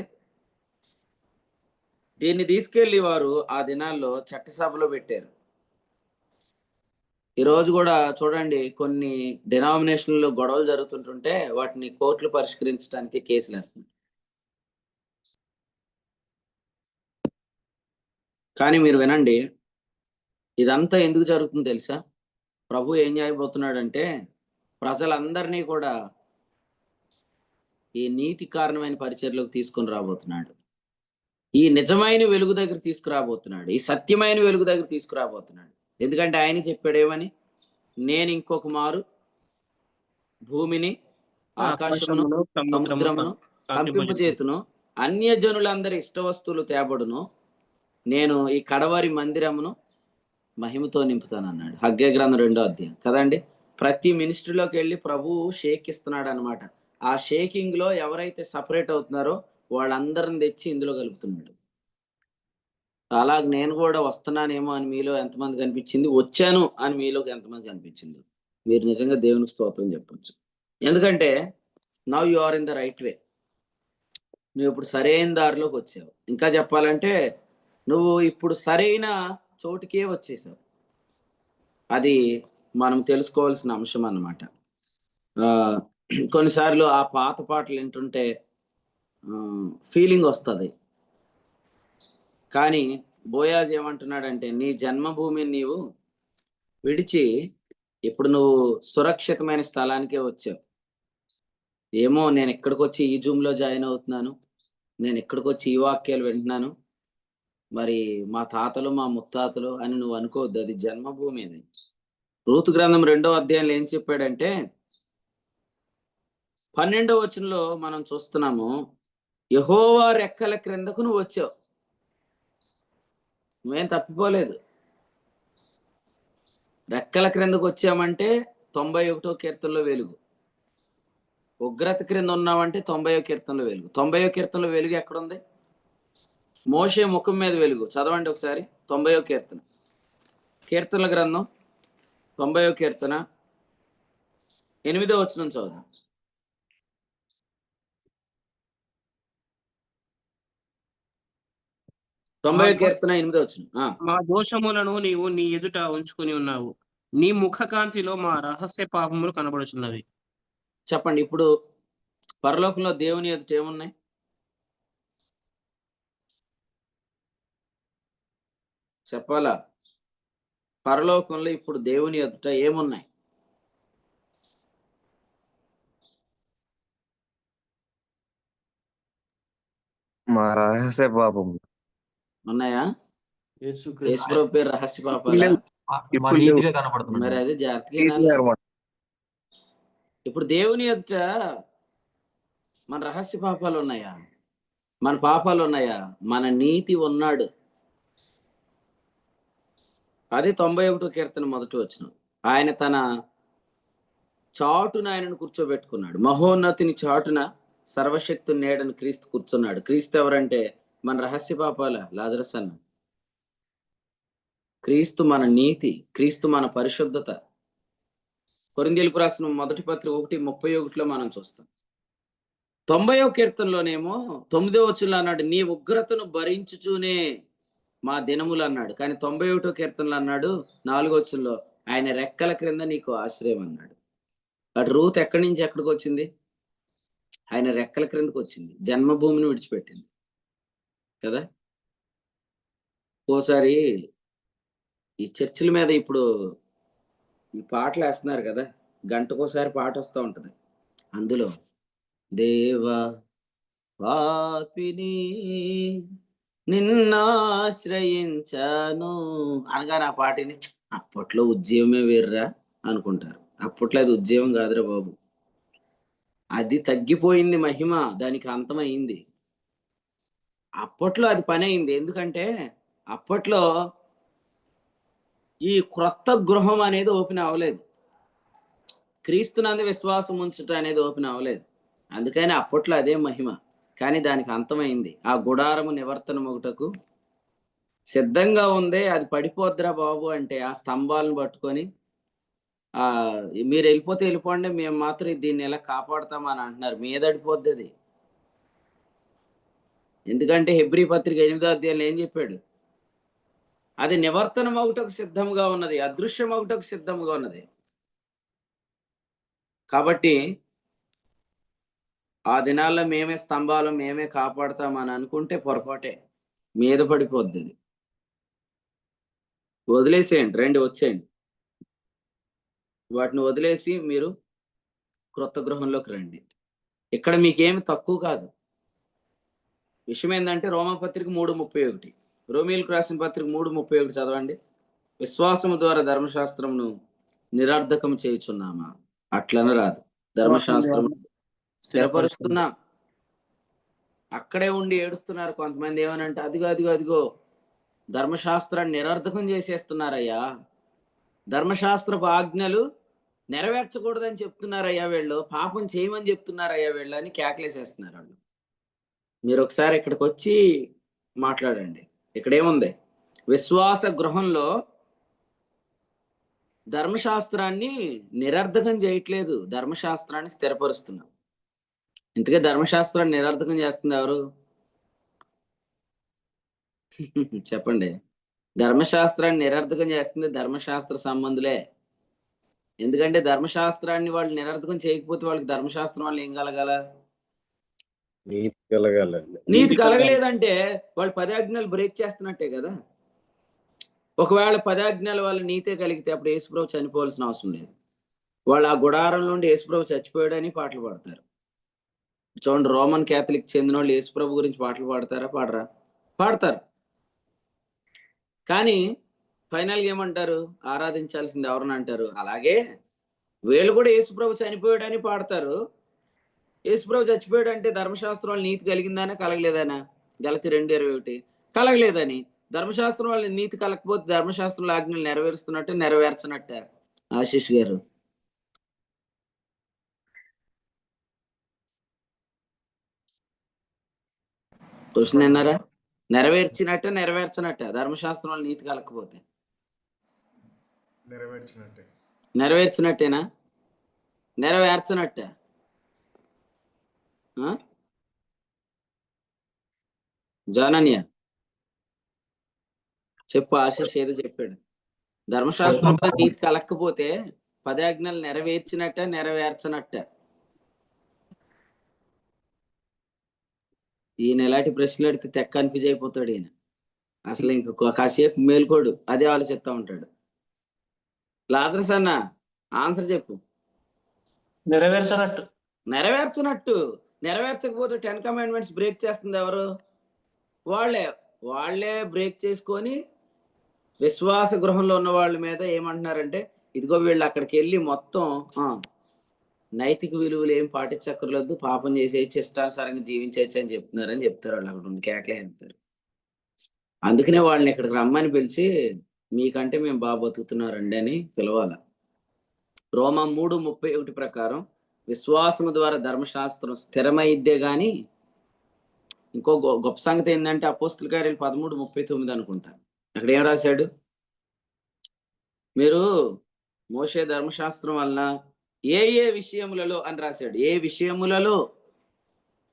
దీన్ని తీసుకెళ్లి వారు ఆ దినాల్లో చట్టసభలో పెట్టారు. ఈరోజు కూడా చూడండి, కొన్ని డినామినేషన్లో గొడవలు జరుగుతుంటుంటే వాటిని కోర్టులు పరిష్కరించడానికి కేసులు వేస్తున్నారు. కానీ మీరు వినండి, ఇదంతా ఎందుకు జరుగుతుందో తెలుసా? ప్రభు ఏం చేయబోతున్నాడంటే ప్రజలందరినీ కూడా ఈ నీతి కారణమైన పరిచర్లోకి తీసుకొని రాబోతున్నాడు. ఈ నిజమైన వెలుగు దగ్గర తీసుకురాబోతున్నాడు. ఈ సత్యమైన వెలుగు దగ్గర తీసుకురాబోతున్నాడు. ఎందుకంటే ఆయన చెప్పాడేమని, నేను ఇంకొక మారు భూమిని ఆకాశమును సముద్రమును కంపింపజేతును, అన్యజనులందరి ఇష్టవస్తువులు తేబడును, నేను ఈ కడవరి మందిరమును మహిమతో నింపుతానన్నాడు. హగ్గై గ్రంథం 2వ అధ్యాయం కదండి. ప్రతి మినిస్ట్రీలోకి వెళ్ళి ప్రభువు షేక్ ఇస్తున్నాడు అనమాట. ఆ షేకింగ్ లో ఎవరైతే సపరేట్ అవుతున్నారో వాళ్ళందరిని తెచ్చి ఇందులో కలుపుతున్నాడు. అలాగే నేను కూడా వస్తున్నానేమో అని మీలో ఎంతమంది కనిపించింది, వచ్చాను అని మీలోకి ఎంతమంది కనిపించింది, మీరు నిజంగా దేవునికి స్తోత్రం చెప్పొచ్చు. ఎందుకంటే now you are in the right way. నువ్వు ఇప్పుడు సరైన దారిలోకి వచ్చావు. ఇంకా చెప్పాలంటే నువ్వు ఇప్పుడు సరైన చోటుకే వచ్చేసావు. అది మనం తెలుసుకోవాల్సిన అంశం అన్నమాట. కొన్నిసార్లు ఆ పాత పాటలు వింటుంటే ఫీలింగ్ వస్తుంది. కానీ బోయాజ్ ఏమంటున్నాడంటే, నీ జన్మభూమిని నీవు విడిచి ఇప్పుడు నువ్వు సురక్షితమైన స్థలానికే వచ్చావు. ఏమో నేను ఎక్కడికి వచ్చి ఈ జూమ్లో జాయిన్ అవుతున్నాను, నేను ఎక్కడికి వచ్చి ఈ వాక్యాలు వింటున్నాను, మరి మా తాతలు మా ముత్తాతలు అని నువ్వు అనుకోవద్దు. అది జన్మభూమి. అది రూతు గ్రంథం 2వ అధ్యాయంలో ఏం చెప్పాడంటే 12వ వచనంలో మనం చూస్తున్నాము, యెహోవా రెక్కల క్రిందకు నువ్వు వచ్చావు. నువ్వేం తప్పిపోలేదు. రెక్కల క్రిందకు వచ్చామంటే 91వ కీర్తనలో వెలుగు. ఉగ్రత క్రింద ఉన్నామంటే 90వ కీర్తనలో వెలుగు. 90వ కీర్తనలో వెలుగు ఎక్కడుంది? మోషే ముఖం మీద వెలుగు. చదవండి ఒకసారి 90వ కీర్తన. కీర్తనల గ్రంథం 90వ కీర్తన 8వ వచనం చదువుదాం. మా 90వ కీర్తన 8వ వచనం. మా దోషములను నీవు నీ ఎదుట ఉంచుకుని ఉన్నావు. నీ ముఖకాంతిలో మా రహస్య పాపములు కనబడుచున్నవి. చెప్పండి, ఇప్పుడు పరలోకంలో దేవుని ఎదుట ఏమున్నాయి? చెప్పాలా? పరలోకంలో ఇప్పుడు దేవుని ఎదుట ఏమున్నాయి? మా రహస్య పాపం. ఉన్నాయా? యేసుక్రీస్తు యేసుప్రభు పేరు రహస్య పాపాలా? మరి నీతిగా కనపడుతున్నాడు. మరి అదే జాగ్రత్తగా వినాలి. ఇప్పుడు దేవుని ఎదుట మన రహస్య పాపాలు ఉన్నాయా? మన పాపాలు ఉన్నాయా? మన నీతి ఉన్నాడు. అది 91వ కీర్తన మొదటి వచనం. ఆయన తన చాటున ఆయనను కూర్చోబెట్టుకున్నాడు. మహోన్నతిని చాటున సర్వశక్తు నేడను క్రీస్తు కూర్చున్నాడు. క్రీస్తు ఎవరంటే మన రహస్య పాపాల లాజరస్ అన్న. క్రీస్తు మన నీతి, క్రీస్తు మన పరిశుద్ధత. కొరింథీయులకు రాసిన మొదటి పత్రిక 1:31లో మనం చూస్తాం. 90వ కీర్తనలోనేమో 9వ వచనంలో అన్నాడు, నీ ఉగ్రతను భరించుచూనే మా దినములు అన్నాడు. కానీ 91వ కీర్తనలో అన్నాడు 4వ వచనంలో, ఆయన రెక్కల క్రింద నీకు ఆశ్రయం అన్నాడు. అటు రూత్ ఎక్కడి నుంచి ఎక్కడికి వచ్చింది? ఆయన రెక్కల క్రిందకు వచ్చింది. జన్మభూమిని విడిచిపెట్టింది కదా. ఓసారి ఈ చర్చిల మీద ఇప్పుడు ఈ పాటలు వేస్తున్నారు కదా, గంటకోసారి పాట వస్తూ ఉంటది. అందులో దేవా పాపిని నిన్నాశ్రయించాను అనగానే ఆ పాటిని అప్పట్లో ఉద్యమమే వేర్రా అనుకుంటారు. అప్పట్లో అది ఉద్యమం కాదురా బాబు. అది తగ్గిపోయింది మహిమ, దానికి అంతమైంది. అప్పట్లో అది పని అయింది. ఎందుకంటే అప్పట్లో ఈ క్రొత్త గృహం అనేది ఓపెన్ అవ్వలేదు. క్రీస్తునందు విశ్వాసం ఉంచుట అనేది ఓపెన్ అవ్వలేదు. అందుకని అప్పట్లో అదే మహిమ. కానీ దానికి అంతమైంది. ఆ గుడారము నివర్తనమొకటకు సిద్ధంగా ఉంది. అది పడిపోద్దిరా బాబు అంటే ఆ స్తంభాలను పట్టుకొని మీరు వెళ్ళిపోతే వెళ్ళిపోండి, మేము మాత్రం దీన్ని ఎలా కాపాడుతామని అంటున్నారు. మీదడిపోద్ది అది. ఎందుకంటే హెబ్రీ పత్రిక 8వ అధ్యాయంలో ఏం చెప్పాడు? అది నివర్తనమొకటకు సిద్ధంగా ఉన్నది, అదృశ్యమొకటకు సిద్ధంగా ఉన్నది. కాబట్టి ఆ దినాల్లో మేమే స్తంభాలు, మేమే కాపాడుతామని అనుకుంటే పొరపాటే. మీద పడిపోద్ది అది. వదిలేసేయండి, రండి వచ్చేయండి. వాటిని వదిలేసి మీరు క్రొత్త గృహంలోకి రండి. ఇక్కడ మీకేమి తక్కువ కాదు. విషయం ఏంటంటే రోమాపత్రిక 3:31, రోమీయులకు రాసిన పత్రిక 3:31 చదవండి. విశ్వాసము ద్వారా ధర్మశాస్త్రమును నిరర్ధకం చేయుచున్నామా? అట్లనే రాదు. ధర్మశాస్త్రం స్థిరపరుస్తున్నా. అక్కడే ఉండి ఏడుస్తున్నారు కొంతమంది. ఏమనంటే అదిగో అదిగో అదిగో ధర్మశాస్త్రాన్ని నిరర్ధకం చేసేస్తున్నారయ్యా, ధర్మశాస్త్రపు ఆజ్ఞలు నెరవేర్చకూడదని చెప్తున్నారయ్యా వీళ్ళు, పాపం చేయమని చెప్తున్నారయ్యా వీళ్ళు అని కేకలేసేస్తున్నారు వాళ్ళు. మీరు ఒకసారి ఇక్కడికి వచ్చి మాట్లాడండి. ఇక్కడేముంది? విశ్వాస గృహంలో ధర్మశాస్త్రాన్ని నిరర్ధకం చేయట్లేదు, ధర్మశాస్త్రాన్ని స్థిరపరుస్తున్నాం. ఇంతకే ధర్మశాస్త్రాన్ని నిరర్ధకం చేస్తుంది ఎవరు? చెప్పండి. ధర్మశాస్త్రాన్ని నిరర్ధకం చేస్తుంది ధర్మశాస్త్ర సంబంధులే. ఎందుకంటే ధర్మశాస్త్రాన్ని వాళ్ళు నిరర్ధకం చేయకపోతే వాళ్ళకి ధర్మశాస్త్రం వల్ల ఏం కలగాల? నీతి కలగాలండి. నీతి కలగలేదంటే వాళ్ళు 10 ఆజ్ఞలు బ్రేక్ చేస్తున్నట్టే కదా. ఒకవేళ 10 ఆజ్ఞల వల్ల నీతే కలిగితే అప్పుడు యేసుప్రభు చనిపోవాల్సిన అవసరం లేదు. వాళ్ళు ఆ గుడారం నుండి యేసుప్రభు చచ్చిపోయాడని పాటలు పాడతారు. చూడండి, రోమన్ క్యాథలిక్ చెందిన వాళ్ళు యేసుప్రభు గురించి పాటలు పాడతారా? పాడరా? పాడతారు. కానీ ఫైనల్గా ఏమంటారు? ఆరాధించాల్సింది ఎవరిని అంటారు. అలాగే వీళ్ళు కూడా యేసుప్రభు చనిపోయాడని పాడతారు. యేసుప్రభు చచ్చిపోయాడు అంటే ధర్మశాస్త్రం వాళ్ళ నీతి కలిగిందానా కలగలేదానా? గలతీ 2:21 కలగలేదని. ధర్మశాస్త్రం వాళ్ళ నీతి కలగకపోతే ధర్మశాస్త్రంలో ఆజ్ఞలు నెరవేరుస్తున్నట్టే నెరవేర్చనట్టే. ఆశీష్ గారు క్వశ్చన్ విన్నారా? నెరవేర్చినట్టే నెరవేర్చనట్టే ధర్మశాస్త్రం వాళ్ళ నీతి కలగకపోతే? నెరవేర్చినట్టేనా? నెరవేర్చనట్టే? జానన్య చెప్పు. ఆశీష్ ఏదో చెప్పాడు. ధర్మశాస్త్రంలో నీతి కలగకపోతే 10 ఆజ్ఞలు నెరవేర్చినట్టే నెరవేర్చనట్టే? ఈయన ఎలాంటి ప్రశ్నలు అడిగితే తెగ కన్ఫ్యూజ్ అయిపోతాడు ఈయన. అసలు ఇంక కాసేపు మేల్కోడు, అదే ఆలోచిస్తా ఉంటాడు. లాజరస్ అన్న ఆన్సర్ చెప్పు. నెరవేర్చనట్టు. నెరవేర్చనట్టు. నెరవేర్చకపోతే 10 కమాండ్మెంట్స్ బ్రేక్ చేస్తుంది ఎవరు? వాళ్ళే. వాళ్ళే బ్రేక్ చేసుకొని విశ్వాస గృహంలో ఉన్న వాళ్ళ మీద ఏమంటున్నారంటే, ఇదిగో వీళ్ళు అక్కడికి వెళ్ళి మొత్తం నైతిక విలువలు ఏం పాటించక్కర్లేదు, పాపం చేసేయచ్చు, ఇష్టానుసారంగా జీవించవచ్చు అని చెప్తున్నారని చెప్తారు. వాళ్ళు అక్కడ ఉండి కేకలే చెప్తారు. అందుకనే వాళ్ళని ఇక్కడికి రమ్మని పిలిచి, మీకంటే మేము బాగా బతుకుతున్నారండి అని పిలవాలి. రోమా 3:31 ప్రకారం విశ్వాసము ద్వారా ధర్మశాస్త్రం స్థిరమైద్దే గాని, ఇంకో గొప్ప సంగతి ఏంటంటే అపోస్తల కార్యాలు 13:39 అనుకుంటా. అక్కడ ఏం రాశాడు? మీరు మోషే ధర్మశాస్త్రం వలన ఏ విషయములలో అని రాశాడు. ఏ విషయములలో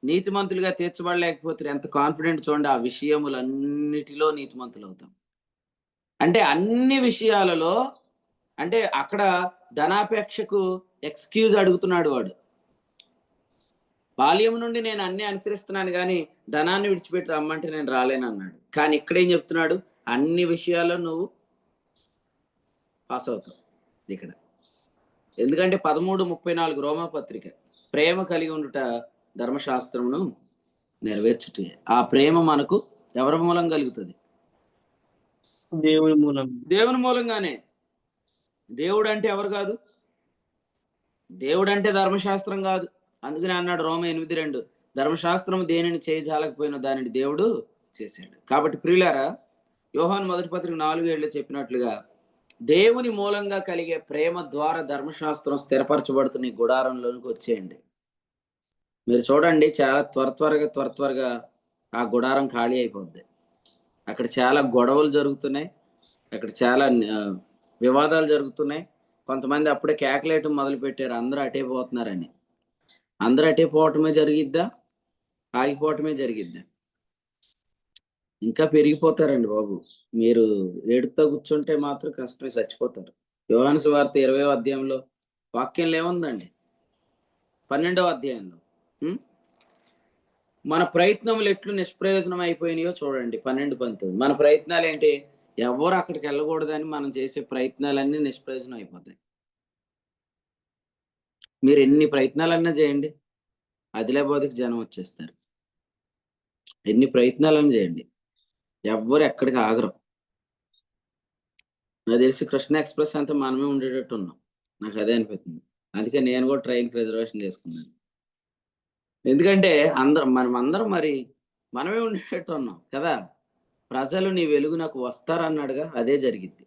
నీతిమంతులుగా తీర్చబడలేకపోతే ఎంత కాన్ఫిడెంట్ చూడండి. ఆ విషయములన్నిటిలో నీతిమంతులు అవుతాం. అంటే అన్ని విషయాలలో, అంటే అక్కడ ధనాపేక్షకు ఎక్స్క్యూజ్ అడుగుతున్నాడు వాడు. బాల్యం నుండి నేను అన్ని అనుసరిస్తున్నాను కానీ ధనాన్ని విడిచిపెట్టి రమ్మంటే నేను రాలేను అన్నాడు. కానీ ఇక్కడేం చెప్తున్నాడు? అన్ని విషయాల్లో నువ్వు పాస్ అవుతావు ఇక్కడ. ఎందుకంటే 13:34 రోమాపత్రిక, ప్రేమ కలిగి ఉండుట ధర్మశాస్త్రమును నెరవేర్చుటే. ఆ ప్రేమ మనకు ఎవరి మూలం కలుగుతుంది? దేవుని మూలం. దేవుని మూలంగానే. దేవుడు అంటే ఎవరు కాదు? దేవుడు అంటే ధర్మశాస్త్రం కాదు. అందుకని అన్నాడు రోమ 8:2, ధర్మశాస్త్రం దేనిని చేయజాలకపోయినా దానిని దేవుడు చేశాడు. కాబట్టి ప్రియులారా, యోహాను మొదటి పత్రిక 4:7 చెప్పినట్లుగా దేవుని మూలంగా కలిగే ప్రేమ ద్వారా ధర్మశాస్త్రం స్థిరపరచబడుతున్న ఈ గుడారంలోనికి వచ్చేయండి. మీరు చూడండి, చాలా త్వరగా ఆ గుడారం ఖాళీ అయిపోద్ది. అక్కడ చాలా గొడవలు జరుగుతున్నాయి, అక్కడ చాలా వివాదాలు జరుగుతున్నాయి. కొంతమంది అప్పుడే కేకలేయటం మొదలు పెట్టారు, అందరూ అటే పోతున్నారని. అందరూ అటే పోవటమే జరిగిద్దా? ఆగిపోవటమే జరిగిద్దా? ఇంకా పెరిగిపోతారండి బాబు. మీరు ఏడుతో కూర్చుంటే మాత్రం కష్టమే, చచ్చిపోతారు. యోహాను సువార్త 20వ అధ్యాయంలో వాక్యంలో ఏముందండి? 12వ అధ్యాయంలో మన ప్రయత్నములు ఎట్లు నిష్ప్రయోజనం అయిపోయినాయో చూడండి. 12:19. మన ప్రయత్నాలు ఏంటి? ఎవరు అక్కడికి వెళ్ళకూడదని మనం చేసే ప్రయత్నాలన్నీ నిష్ప్రయోజనం అయిపోతాయి. మీరు ఎన్ని ప్రయత్నాలన్నా చేయండి, ఆదిలాబాద్కి జనం వచ్చేస్తారు. ఎన్ని ప్రయత్నాలన్నా చేయండి, ఎవ్వరు ఎక్కడికి ఆగరు. నాకు తెలిసి కృష్ణ ఎక్స్ప్రెస్ అంతా మనమే ఉండేటట్టు ఉన్నాం, నాకు అదే అనిపిస్తుంది. అందుకే నేను కూడా ట్రైన్కి రిజర్వేషన్ చేసుకున్నాను. ఎందుకంటే మనమందరం మరి మనమే ఉండేటట్టు ఉన్నాం కదా. ప్రజలు నీ వెలుగు నాకు వస్తారన్నాడుగా, అదే జరిగింది.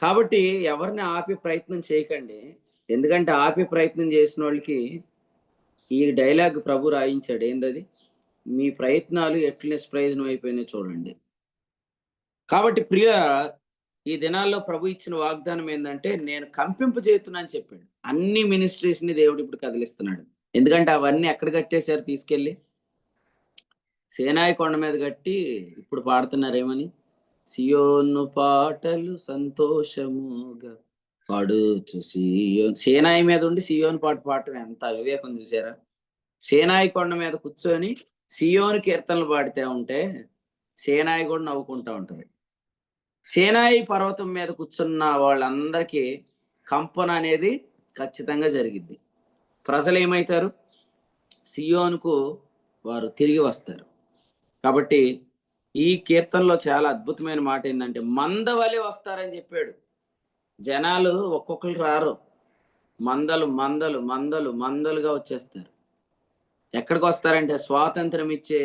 కాబట్టి ఎవరిని ఆపే ప్రయత్నం చేయకండి. ఎందుకంటే ఆపే ప్రయత్నం చేసిన వాళ్ళకి ఈ డైలాగ్ ప్రభు రాయించాడు. ఏందది? మీ ప్రయత్నాలు ఎట్లు నిష్ప్రయోజనం అయిపోయినాయి చూడండి. కాబట్టి ప్రియ, ఈ దినాల్లో ప్రభు ఇచ్చిన వాగ్దానం ఏంటంటే, నేను కంపింప చేస్తున్నాను చెప్పాడు. అన్ని మినిస్ట్రీస్ ని దేవుడు ఇప్పుడు కదిలిస్తున్నాడు. ఎందుకంటే అవన్నీ ఎక్కడ కట్టేశారు? తీసుకెళ్ళి సేనాయి కొండ మీద కట్టి ఇప్పుడు పాడుతున్నారేమని, సియోను పాటలు సంతోషముగా పాడుచు సియోన్. సేనాయి మీద ఉండి సియోను పాట పాడటం ఎంత అవివేకం చూసారా? సేనాయి కొండ మీద కూర్చొని సియోను కీర్తనలు పాడితే ఉంటే సేనాయి కూడా నవ్వుకుంటా ఉంటది. సేనాయి పర్వతం మీద కూర్చున్న వాళ్ళందరికీ కంపన అనేది ఖచ్చితంగా జరిగిద్ది. ప్రజలు ఏమవుతారు? సియోనుకు వారు తిరిగి వస్తారు. కాబట్టి ఈ కీర్తనలో చాలా అద్భుతమైన మాట ఏంటంటే, మందవలే వస్తారని చెప్పాడు. జనాలు ఒక్కొక్కరు రారు, మందలుగా వచ్చేస్తారు. ఎక్కడికి వస్తారంటే స్వాతంత్రం ఇచ్చే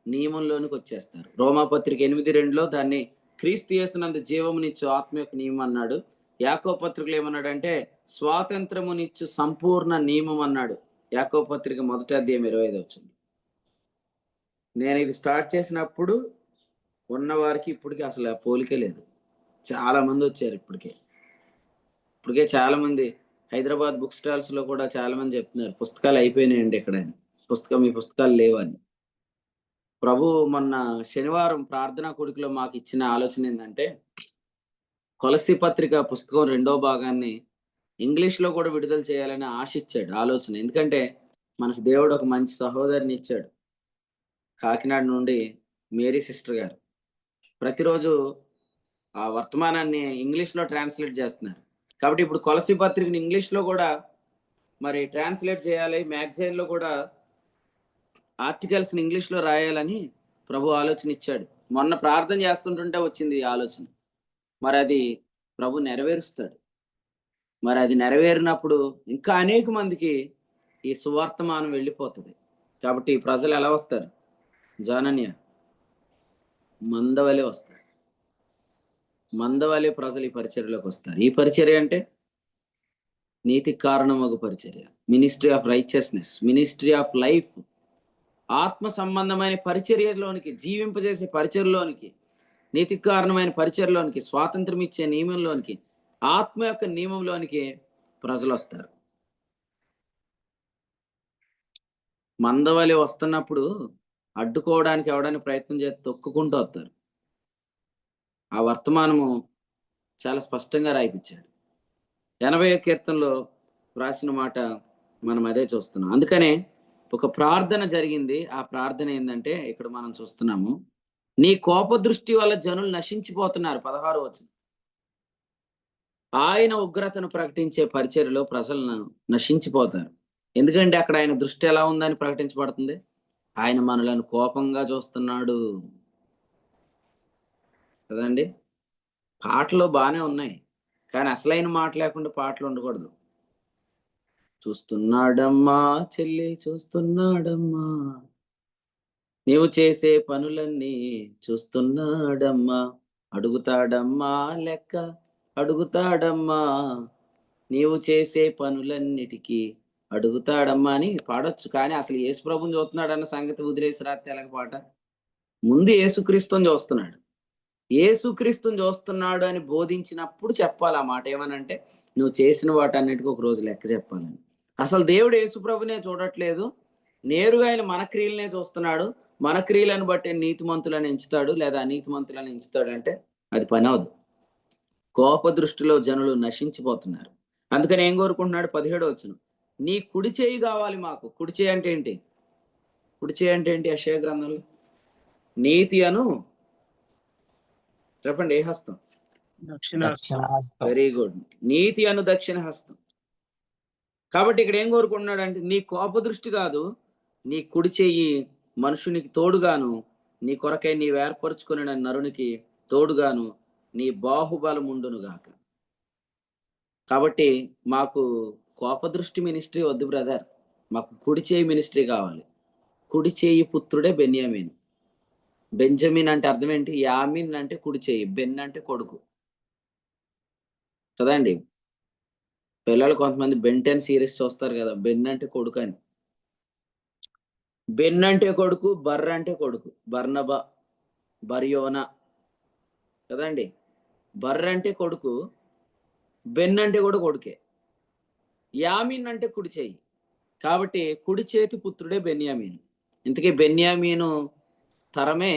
నియమంలోనికి వచ్చేస్తారు. రోమాపత్రిక 8:2 దాన్ని క్రీస్తు యేసునందు జీవమునిచ్చు ఆత్మ యొక్క నియమం అన్నాడు. యాకోబు పత్రికలో ఏమన్నాడంటే స్వాతంత్రమునిచ్చు సంపూర్ణ నియమం అన్నాడు. యాకోబు పత్రిక 1వ అధ్యాయం 25 వచ్చింది. నేను ఇది స్టార్ట్ చేసినప్పుడు ఉన్న వారికి ఇప్పటికీ అసలు పోలికే లేదు. చాలా మంది వచ్చారు. ఇప్పటికే చాలా మంది హైదరాబాద్ బుక్ స్టాల్స్ లో కూడా చాలా మంది చెప్తున్నారు, పుస్తకాలు అయిపోయినాయండి ఇక్కడ, మీ పుస్తకాలు లేవని. ప్రభు మొన్న శనివారం ప్రార్థనా కూడికలో మాకు ఇచ్చిన ఆలోచన ఏంటంటే, కొలస్సీ పత్రిక పుస్తకం 2వ భాగాన్ని ఇంగ్లీష్ లో కూడా విడుదల చేయాలని ఆశించాడు ఆలోచన. ఎందుకంటే మనకు దేవుడు ఒక మంచి సహోదరిని ఇచ్చాడు, కాకినాడ నుండి మేరీ సిస్టర్ గారు. ప్రతిరోజు ఆ వర్తమానాన్ని ఇంగ్లీష్ లో ట్రాన్స్లేట్ చేస్తున్నారు. కాబట్టి ఇప్పుడు కొలస్సీ పత్రికని ఇంగ్లీష్ లో కూడా మరి ట్రాన్స్లేట్ చేయాలి, మ్యాగజైన్ లో కూడా ఆర్టికల్స్ ఇంగ్లీష్ లో రాయాలని ప్రభు ఆలోచన ఇచ్చాడు. మొన్న ప్రార్థన చేస్తుంటుంటే వచ్చింది ఈ ఆలోచన. మరి అది ప్రభు నెరవేరుస్తాడు. మరి అది నెరవేరినప్పుడు ఇంకా అనేక మందికి ఈ సువార్తమానం వెళ్ళిపోతుంది. కాబట్టి ఈ ప్రజలు ఎలా వస్తారు? జానన్య, మందవలే వస్తారు. మందవలే ప్రజలు ఈ పరిచర్యలోకి వస్తారు. ఈ పరిచర్య అంటే నీతికి కారణమగు పరిచర్య, ministry of righteousness, ministry of life. ఆత్మ సంబంధమైన పరిచర్యలోనికి, జీవింపజేసే పరిచర్యలోనికి, నీతికి కారణమైన పరిచర్యలోనికి, స్వాతంత్రం ఇచ్చే నియమంలోనికి, ఆత్మ యొక్క నియమంలోనికి ప్రజలు వస్తారు. మందవలి వస్తున్నప్పుడు అడ్డుకోవడానికి ఎవడని ప్రయత్నం చేసి తొక్కుకుంటూ వస్తారు. ఆ వర్తమానము చాలా స్పష్టంగా రాయిపించాడు. 80వ కీర్తనలో రాసిన మాట మనం అదే చూస్తున్నాం. అందుకనే ఒక ప్రార్థన జరిగింది. ఆ ప్రార్థన ఏంటంటే ఇక్కడ మనం చూస్తున్నాము, నీ కోప దృష్టి వల్ల జనులు నశించిపోతున్నారు. 16వ వచనం. ఆయన ఉగ్రతను ప్రకటించే పరిచర్యలో ప్రజలను నశించిపోతారు. ఎందుకంటే అక్కడ ఆయన దృష్టి ఎలా ఉందని ప్రకటించబడుతుంది. ఆయన మనలను కోపంగా చూస్తున్నాడు కదండి. పాటలు బాగానే ఉన్నాయి, కానీ అసలైన మాట లేకుండా పాటలు ఉండకూడదు. చూస్తున్నాడమ్మా చెల్లి, చూస్తున్నాడమ్మా, నీవు చేసే పనులన్నీ చూస్తున్నాడమ్మా, అడుగుతాడమ్మా లెక్క, అడుగుతాడమ్మా, నీవు చేసే పనులన్నిటికీ అడుగుతాడమ్మా అని పాడొచ్చు. కానీ అసలు యేసు ప్రభుని చూస్తున్నాడన్న సంగతి వదిలేసి రాత్రి ఎలాగ పాట? ముందు యేసుక్రీస్తుని చూస్తున్నాడు. యేసుక్రీస్తుని చూస్తున్నాడు అని బోధించినప్పుడు చెప్పాలి ఆ మాట. ఏమనంటే, నువ్వు చేసిన వాటన్నిటికీ ఒక రోజు లెక్క చెప్పాలని. అసలు దేవుడు యేసుప్రభునే చూడట్లేదు, నేరుగా ఆయన మన క్రియలనే చూస్తున్నాడు. మన క్రియలను బట్టి నీతిమంతులను ఎంచుతాడు లేదా అనీతిమంతులను ఎంచుతాడు అంటే అది పని అవదు. కోప దృష్టిలో జనులు నశించిపోతున్నారు. అందుకని ఏం కోరుకుంటున్నాడు? 17వ వచనం, నీ కుడి చేయి కావాలి మాకు. కుడి చేయి అంటే ఏంటి? కుడి చేయి అంటే ఏంటి? యెషయా గ్రంథంలో నీతి అను, చెప్పండి, ఏ హస్తం? దక్షిణాస్తం. వెరీ గుడ్, నీతి అను దక్షిణ హస్తం. కాబట్టి ఇక్కడ ఏం కోరుకుంటున్నాడు అంటే, నీ కోప దృష్టి కాదు, నీ కుడి చెయ్యి మనుషునికి తోడుగాను, నీ కొరకై నీవు ఏర్పరచుకుని నరునికి తోడుగాను నీ బాహుబలముండును గాక. కాబట్టి మాకు కోప దృష్టి మినిస్ట్రీ వద్దు బ్రదర్, మాకు కుడి చేయి మినిస్ట్రీ కావాలి. కుడి చేయి పుత్రుడే బెన్యామీన్. బెంజమిన్ అంటే అర్థం ఏంటి? యామిన్ అంటే కుడి చేయి, బెన్ అంటే కొడుకు కదండి. పిల్లలు కొంతమంది బెన్ 10 సిరీస్ చూస్తారు కదా, బెన్ అంటే కొడుకు అని. బెన్ అంటే కొడుకు, బర్ర అంటే కొడుకు, బర్నబా, బర్యోనా కదండి. బర్ర అంటే కొడుకు, బెన్ అంటే కూడా కొడుకే. యామిన్ అంటే కుడి చేయి. కాబట్టి కుడి చేతి పుత్రుడే బెన్యామీను. ఇంతకీ బెన్యామీను తరమే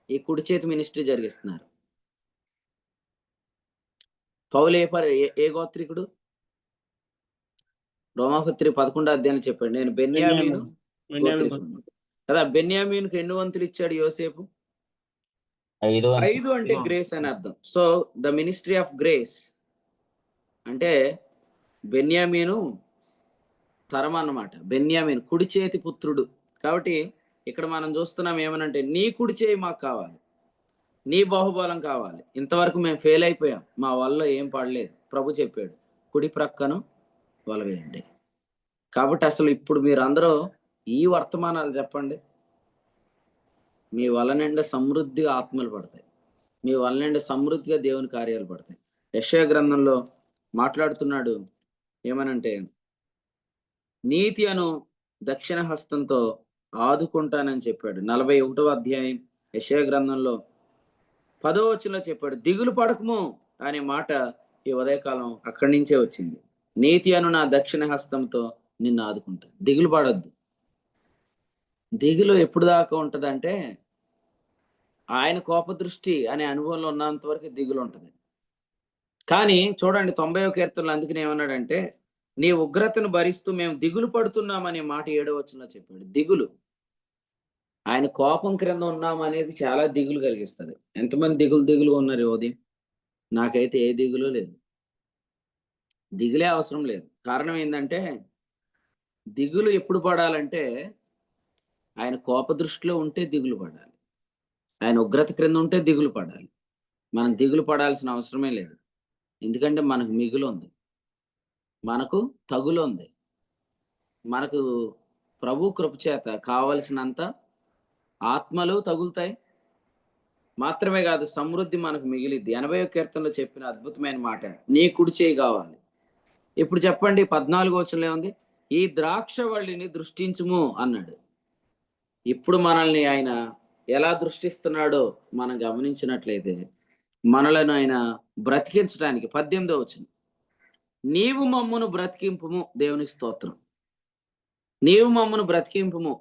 ఈ కుడి చేతి మినిస్ట్రీ జరిగిస్తున్నారు. పౌలు ఏ గోత్రికుడు? రోమాపత్రి 11వ అధ్యాయం చెప్పాడు, నేను బెన్యామీను గోత్రికుడు కదా. బెన్యామీనుకు ఎన్ని వంతులు ఇచ్చాడు యోసేపు? 5 అంటే గ్రేస్ అని అర్థం. So the ministry of grace అంటే బెన్యామీను తరం అన్నమాట. బెన్యామీను కుడి చేతి పుత్రుడు. కాబట్టి ఇక్కడ మనం చూస్తున్నాం ఏమనంటే, నీ కుడి చేయి మాకు కావాలి, నీ బాహుబలం కావాలి. ఇంతవరకు మేము ఫెయిల్ అయిపోయాం, మా వల్ల ఏం పడలేదు. ప్రభు చెప్పాడు, కుడి ప్రక్కను వల వేయండి. కాబట్టి అసలు ఇప్పుడు మీరందరూ ఈ వర్తమానాలు చెప్పండి, మీ వల్ల నిండా సమృద్ధిగా ఆత్మలు పడతాయి, మీ వల్ల నిండా సమృద్ధిగా దేవుని కార్యాలు పడతాయి. యెషయా గ్రంథంలో మాట్లాడుతున్నాడు ఏమనంటే, నీతి అను దక్షిణ హస్తంతో ఆదుకుంటానని చెప్పాడు. 41వ అధ్యాయం యెషయా గ్రంథంలో 10వ వచనంలో చెప్పాడు, దిగులు పడకము అనే మాట ఈ ఉదయకాలం అక్కడి నుంచే వచ్చింది. నీతి అను నా దక్షిణ హస్తంతో నిన్ను ఆదుకుంటా. దిగులు పడొద్దు. దిగులు ఎప్పుడు దాకా ఉంటదంటే, ఆయన కోపదృష్టి అనే అనుభవంలో ఉన్నంత వరకు దిగులు ఉంటుంది. కానీ చూడండి 90వ కీర్తనలో అందుకని ఏమన్నాడంటే, నీ ఉగ్రతను భరిస్తూ మేము దిగులు పడుతున్నామనే మాట 7వ వచనంలో చెప్పాడు. దిగులు, ఆయన కోపం క్రింద ఉన్నాం అనేది చాలా దిగులు కలిగిస్తుంది. ఎంతమంది దిగులు ఉన్నారు ఉదయం? నాకైతే ఏ దిగులు లేదు, దిగులే అవసరం లేదు. కారణం ఏంటంటే, దిగులు ఎప్పుడు పడాలంటే ఆయన కోప దృష్టిలో ఉంటే దిగులు పడాలి, ఆయన ఉగ్రత క్రింద ఉంటే దిగులు పడాలి. మనం దిగులు పడాల్సిన అవసరమే లేదు, ఎందుకంటే మనకు మిగులు ఉంది, మనకు తగులు ఉంది. మనకు ప్రభు కృప చేత కావలసినంత ఆత్మలు తగులుతాయి, మాత్రమే కాదు సమృద్ధి మనకు మిగిలిద్ది. 80వ కీర్తనలో చెప్పిన అద్భుతమైన మాట, నీ కుడి చేయి కావాలి. ఇప్పుడు చెప్పండి, 14వ వచనంలో ఏముంది? ఈ ద్రాక్షవల్లిని దృష్టించుము అన్నాడు. ఇప్పుడు మనల్ని ఆయన ఎలా దృష్టిస్తున్నాడో మనం గమనించినట్లయితే, మనలను ఆయన బ్రతికించడానికి 18వ వచనం, నీవు మమ్మను బ్రతికింపుము. దేవునికి స్తోత్రం. నీవు మమ్మను బ్రతికింపుము.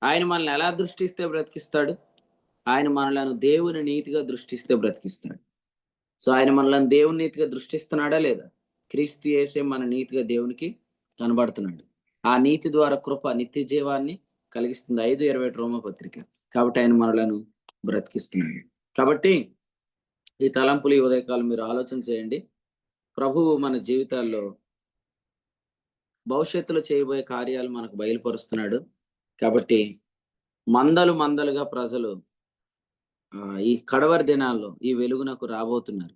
ఆయన మనల్ని ఎలా దృష్టిస్తే బ్రతికిస్తాడు? ఆయన మనలను దేవుని నీతిగా దృష్టిస్తే బ్రతికిస్తాడు. సో ఆయన మనలను దేవుని నీతిగా దృష్టిస్తున్నాడా లేదా? క్రీస్తు యేసే మన నీతిగా దేవునికి కనబడుతున్నాడు. ఆ నీతి ద్వారా కృప నిత్య జీవాన్ని కలిగిస్తుంది. 5:20 రోమపత్రిక. కాబట్టి ఆయన మనలను బ్రతికిస్తున్నాడు. కాబట్టి ఈ తలంపులు, ఈ ఉదయకాలం మీరు ఆలోచన చేయండి. ప్రభువు మన జీవితాల్లో భవిష్యత్తులో చేయబోయే కార్యాలు మనకు బయలుపరుస్తున్నాడు. కాబట్టి మందలుగా ప్రజలు ఈ కడవరి దినాల్లో ఈ వెలుగునకు రాబోతున్నారు.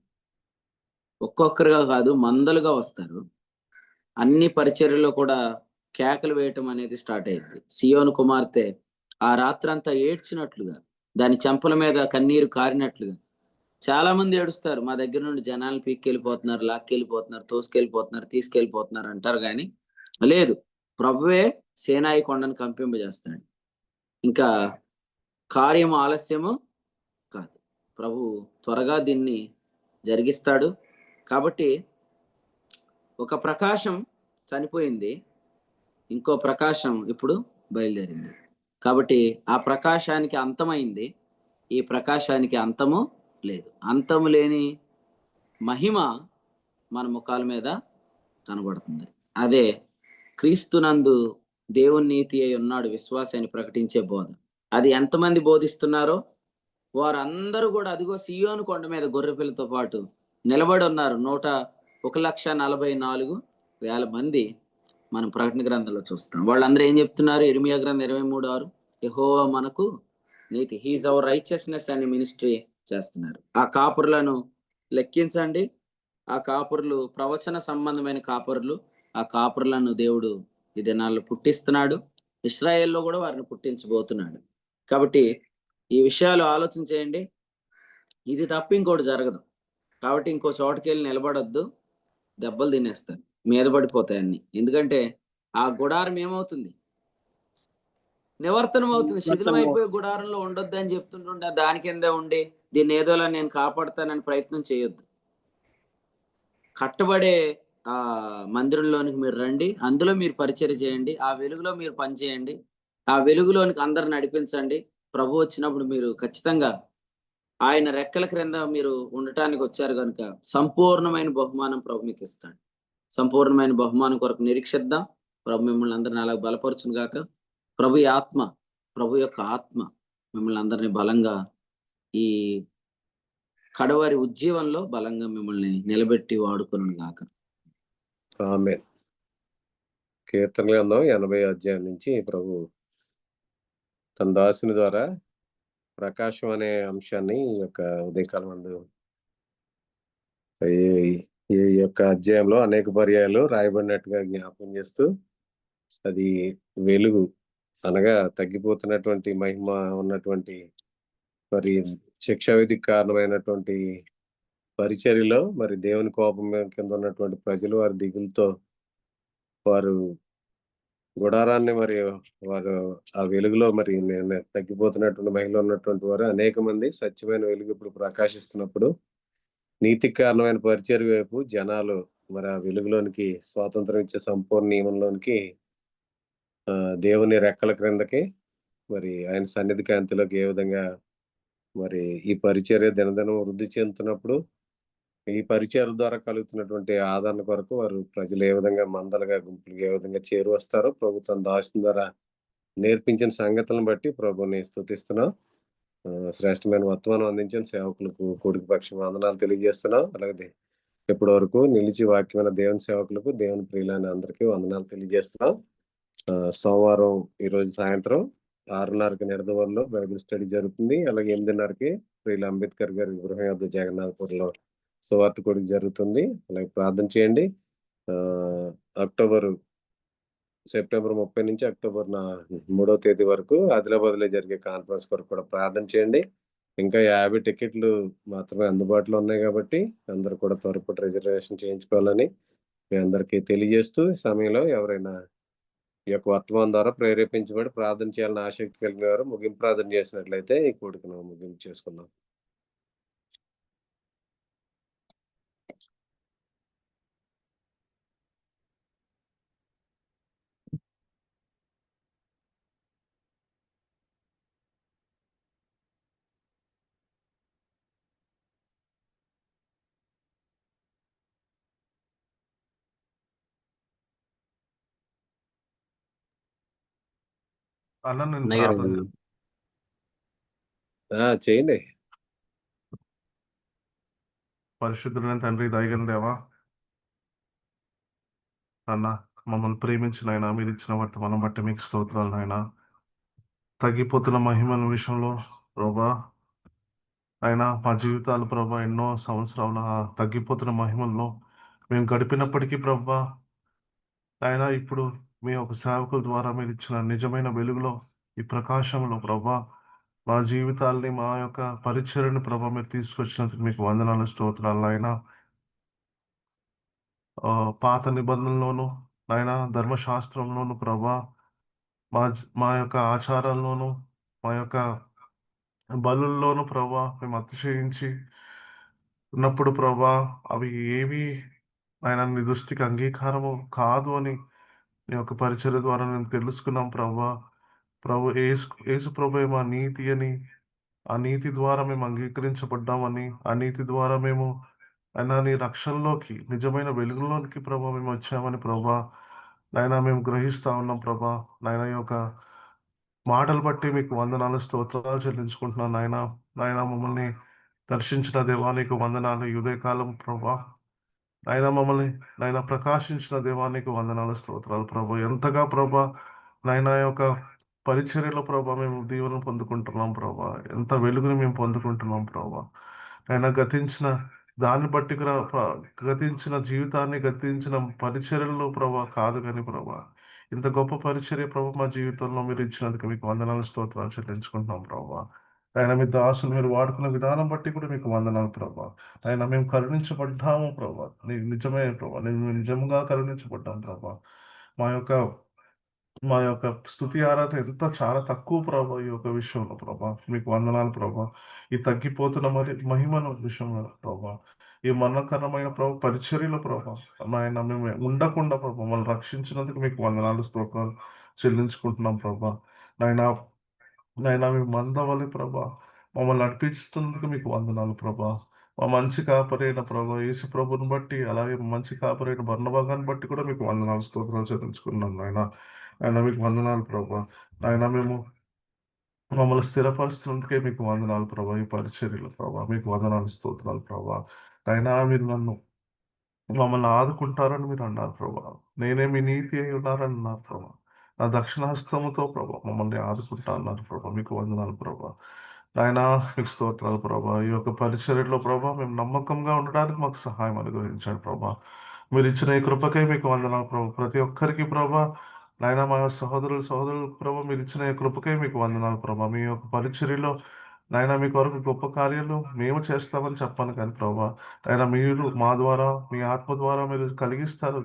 ఒక్కొక్కరుగా కాదు, మందలుగా వస్తారు. అన్ని పరిచర్యల్లో కూడా కేకలు వేయటం అనేది స్టార్ట్ అయింది. సియోను కుమార్తె ఆ రాత్రంతా ఏడ్చినట్లుగా, దాని చెంపల మీద కన్నీరు కారినట్లుగా చాలా మంది ఏడుస్తారు. మా దగ్గర నుండి జనాలు పీక్కెళ్ళిపోతున్నారు, లాక్కెళ్ళిపోతున్నారు, తోసుకెళ్ళిపోతున్నారు, తీసుకెళ్ళిపోతున్నారు అంటారు. కానీ లేదు, ప్రభువే సేనాయి కొండను కంపింపజేస్తాడు. ఇంకా కార్యము ఆలస్యము కాదు, ప్రభు త్వరగా దీన్ని జరిగిస్తాడు. కాబట్టి ఒక ప్రకాశం చనిపోయింది, ఇంకో ప్రకాశం ఇప్పుడు బయలుదేరింది. కాబట్టి ఆ ప్రకాశానికి అంతమైంది, ఈ ప్రకాశానికి అంతము లేదు. అంతము లేని మహిమ మన ముఖాల మీద కనబడుతుంది. అదే క్రీస్తునందు దేవుని నీతి అయి ఉన్నాడు విశ్వాసాన్ని ప్రకటించే బోధ. అది ఎంతమంది బోధిస్తున్నారో వారందరూ కూడా అదిగో సియోను కొండ మీద గొర్రెపిల్లతో పాటు నిలబడి ఉన్నారు. 1,44,000 మంది మనం ప్రకటన గ్రంథంలో చూస్తాం. వాళ్ళందరూ ఏం చెప్తున్నారు? ఇర్మియా గ్రంథం 23:6, యెహోవా మనకు నీతి, హీజ్ అవర్ రైచియస్నెస్ అని మినిస్ట్రీ చేస్తున్నారు. ఆ కాపురులను లెక్కించండి. ఆ కాపురులు ప్రవచన సంబంధమైన కాపురులు. ఆ కాపురులను దేవుడు ఈ దినాల్లో పుట్టిస్తున్నాడు. ఇశ్రాయేల్లో కూడా వారిని పుట్టించబోతున్నాడు. కాబట్టి ఈ విషయాలు ఆలోచన చేయండి. ఇది తప్ప ఇంకోటి జరగదు. కాబట్టి ఇంకో చోటకి వెళ్ళి నిలబడొద్దు, దెబ్బలు తినేస్తారు, మీద పడిపోతాయి అన్ని. ఎందుకంటే ఆ గుడారం ఏమవుతుంది? నివర్తనం అవుతుంది. శిథిలమైపోయే గుడారంలో ఉండొద్దు అని చెప్తుంటుంటే దాని కిందే ఉండి దీన్ని ఏదోలా నేను కాపాడుతానని ప్రయత్నం చేయొద్దు. కట్టబడే ఆ మందిరంలోనికి మీరు రండి, అందులో మీరు పరిచర్య చేయండి, ఆ వెలుగులో మీరు పనిచేయండి, ఆ వెలుగులోనికి అందరు నడిపించండి. ప్రభు వచ్చినప్పుడు మీరు ఖచ్చితంగా ఆయన రెక్కల క్రింద మీరు ఉండటానికి వచ్చారు కనుక సంపూర్ణమైన బహుమానం ప్రభు మీకు ఇస్తాడు. సంపూర్ణమైన బహుమానం కొరకు నిరీక్షిద్దాం. ప్రభు మిమ్మల్ని అందరిని అలా బలపరచును గాక. ప్రభు యొక్క ఆత్మ మిమ్మల్ని అందరినీ బలంగా ఈ కడవారి ఉజ్జీవంలో బలంగా మిమ్మల్ని నిలబెట్టి వాడుకును గాక. ఆమేన్. కీర్తన గ్రంథం 80 అధ్యాయం నుంచి ప్రభు తన దాసుని ద్వారా ప్రకాశం అనే అంశాన్ని ఈ యొక్క ఉదయకాలం ముందు ఈ యొక్క అధ్యాయంలో అనేక పర్యాయాలు రాయబడినట్టుగా జ్ఞాపకం చేస్తూ, అది వెలుగు అనగా తగ్గిపోతున్నటువంటి మహిమ ఉన్నటువంటి మరి శిక్షావిధికి కారణమైనటువంటి పరిచర్యలో మరి దేవుని కోపం కింద ఉన్నటువంటి ప్రజలు వారి దిగులతో వారు గుడారాన్ని మరి వారు ఆ వెలుగులో మరి తగ్గిపోతున్నటువంటి మహిళలో ఉన్నటువంటి వారు అనేక మంది సత్యమైన వెలుగు ఇప్పుడు ప్రకాశిస్తున్నప్పుడు నీతికి కారణమైన పరిచర్య వైపు జనాలు మరి ఆ వెలుగులోనికి స్వాతంత్రం ఇచ్చే సంపూర్ణ నియమంలోనికి దేవుని రెక్కల క్రిందకి మరి ఆయన సన్నిధి కాంతిలోకి ఏ విధంగా మరి ఈ పరిచర్య దినదినం వృద్ధి చెందుతున్నప్పుడు ఈ పరిచయం ద్వారా కలుగుతున్నటువంటి ఆదరణ కొరకు వారు ప్రజలు ఏ విధంగా మందలుగా గుంపులుగా ఏ విధంగా చేరు వస్తారో ప్రభుత్వం దాసుని ద్వారా నేర్పించిన సంగతులను బట్టి ప్రభుని స్తుతిస్తున్నాం. శ్రేష్టమైన వర్తమానం అందించిన సేవకులకు కూడికి పక్షం వందనాలు తెలియజేస్తున్నాం. అలాగే ఇప్పటి వరకు నిలిచి వాక్యమైన దేవుని సేవకులకు, దేవుని ప్రియులైన అందరికీ వందనాలు తెలియజేస్తున్నాం. సోమవారం ఈరోజు సాయంత్రం 6:30కి నిడదవోలులో బైబిల్ స్టడీ జరుగుతుంది. అలాగే 8:30కి శ్రీల అంబేద్కర్ గారి విగ్రహం యొద్ద జగన్నాథపురంలో సువార్త కూడిక జరుగుతుంది. అలాగే ప్రార్థన చేయండి. సెప్టెంబర్ 30 నుంచి అక్టోబర్ 3వ తేదీ వరకు ఆదిలాబాద్లో జరిగే కాన్ఫరెన్స్ కొరకు కూడా ప్రార్థన చేయండి. ఇంకా 50 టికెట్లు మాత్రమే అందుబాటులో ఉన్నాయి కాబట్టి అందరూ కూడా త్వరపడి రిజర్వేషన్ చేయించుకోవాలని మీ అందరికీ తెలియజేస్తూ, ఈ సమయంలో ఎవరైనా ఈ యొక్క వర్తమానం ద్వారా ప్రేరేపించబడి ప్రార్థన చేయాలని ఆసక్తి కలిగిన వారు ముగింపు ప్రార్థన చేసినట్లయితే ఈ కూడికను ముగింపు చేసుకుందాం. అన్న నేను అన్నయ్య గారు. ప్రార్థన చేయండి. పరిశుద్ధుడైన తండ్రి, దయగల దేవా, అన్న మమ్మల్ని ప్రేమించిన ఆయన, మీరు ఇచ్చిన వర్తమానం బట్టి మీకు స్తోత్రాలు నాయన. తగ్గిపోతున్న మహిమల విషయంలో ప్రభా ఆయన మా జీవితాలు ప్రభా ఎన్నో సంవత్సరాల తగ్గిపోతున్న మహిమల్లో మేము గడిపినప్పటికీ ప్రభా ఆయన ఇప్పుడు మీ యొక్క సేవకుల ద్వారా మీరు ఇచ్చిన నిజమైన వెలుగులో, ఈ ప్రకాశంలో ప్రభా మా జీవితాల్ని, మా యొక్క పరిచర్ని ప్రభా మీరు తీసుకొచ్చినందుకు మీకు వందనాలు, స్తోత్రాలు నాయన. పాత నిబంధనలోను నాయన, ధర్మశాస్త్రంలోను ప్రభా మా యొక్క ఆచారాల్లోను, మా యొక్క బలుల్లోను ప్రభా మేము అతిశయించి ఉన్నప్పుడు ప్రభా అవి ఏవి ఆయన నీ దృష్టికి అంగీకారము కాదు అని నీ యొక్క పరిచర్య ద్వారా మేము తెలుసుకున్నాం ప్రభా. యేసు ప్రభువే మా నీతి అని, ఆ నీతి ద్వారా మేము అంగీకరించబడ్డామని, ఆ నీతి ద్వారా మేము అయినా నీ రక్షణలోకి, నిజమైన వెలుగులోనికి ప్రభా మేము వచ్చామని ప్రభా నాయనా మేము గ్రహిస్తా ఉన్నాం ప్రభా. నాయన ఈ యొక్క మాటలు బట్టి మీకు వందనాలు, స్తోత్రాలు చెల్లించుకుంటున్నాను నాయన. నాయన మమ్మల్ని దర్శించిన దేవా నీకు వందనాలు. ఈ ఉదయకాలం ప్రభా నాయన మమ్మల్ని నాయన ప్రకాశించిన దేవా నీకు వందనాలు, స్తోత్రాలు ప్రభా. ఎంతగా ప్రభా నాయన యొక్క పరిచర్యలో ప్రభా మేము దీవెనలు పొందుకుంటున్నాం ప్రభా. ఎంత వెలుగుని మేము పొందుకుంటున్నాం ప్రభా. ఆయన గతించిన దాన్ని బట్టి గతించిన జీవితాన్ని, గతించిన పరిచర్యల్లో ప్రభా కాదు కానీ ప్రభా ఇంత గొప్ప పరిచర్య ప్రభు మా జీవితంలో మీరు ఇచ్చినందుకు మీకు వందనాలు, స్తోత్రాలు చెల్లించుకుంటున్నాం ప్రభా. ఆయన మీ దాసులు మీరు వాడుకున్న విధానం బట్టి కూడా మీకు వందనాలు ప్రభా. ఆయన మేము కరుణించబడ్డాము ప్రభా. నీకు నిజమే ప్రభా, నేను నిజంగా కరుణించబడ్డాం ప్రభా. మా యొక్క మా యొక్క స్తుతి ఆరాధన ఎంత చాలా తక్కువ ప్రభా ఈ యొక్క విషయంలో ప్రభా. మీకు వందనాలు ప్రభా. ఈ తగ్గిపోతున్న మహిమను విషయంలో ప్రభా, ఈ మరణకరమైన ప్రభు పరిచర్యలో ప్రభా నాయన మేము ఉండకుండా ప్రభా మమ్మల్ని రక్షించినందుకు మీకు వందనాలు, స్తోత్రాలు చెల్లించుకుంటున్నాం ప్రభా. నాయన మేము మందవలి ప్రభా మమ్మల్ని నడిపిస్తున్నందుకు మీకు వందనాలు ప్రభా. మా మంచి కాపరైన ప్రభా యేసు ప్రభుని బట్టి, అలాగే మంచి కాపరైన బర్నబాగాన్ని బట్టి కూడా మీకు వందనాలు, స్తోత్రాలు చెల్లించుకున్నాం నాయన. ఆయన మీకు వందనాలు ప్రభా. ఆయన మమ్మల్ని స్థిరపరుస్తున్నందుకే మీకు వందనాలు ప్రభా. ఈ పరిచర్యలు ప్రభా మీకు వందనాలు, స్తోత్రాలు ప్రభా. అయినా మీరు మమ్మల్ని ఆదుకుంటారని మీరు అన్నారు ప్రభా. నేనే మీ నీతి అయి ఉన్నారని అన్నారు ప్రభా. నా దక్షిణహస్తముతో ప్రభా మమ్మల్ని ఆదుకుంటా అన్నారు ప్రభా. మీకు వందనాలు ప్రభా. నాయనా మీకు స్తోత్రాలు ప్రభా. ఈ యొక్క పరిచర్యలో ప్రభా మేము నమ్మకంగా ఉండడానికి మాకు సహాయం అనుగ్రహించండి ప్రభా. మీరు ఇచ్చిన ఈ కృపకై మీకు వందనాలు ప్రభా. ప్రతి ఒక్కరికి ప్రభా నాయన మా సహోదరులు ప్రభా మీరు ఇచ్చిన ఈ కృపకై మీకు వందనాలు ప్రభా. మీ యొక్క పరిచర్యలో నాయన మీ కొరకు గొప్ప కార్యాలు మేము చేస్తామని చెప్పాను కానీ ప్రభా ఆయన మీరు మా ద్వారా, మీ ఆత్మ ద్వారా మీరు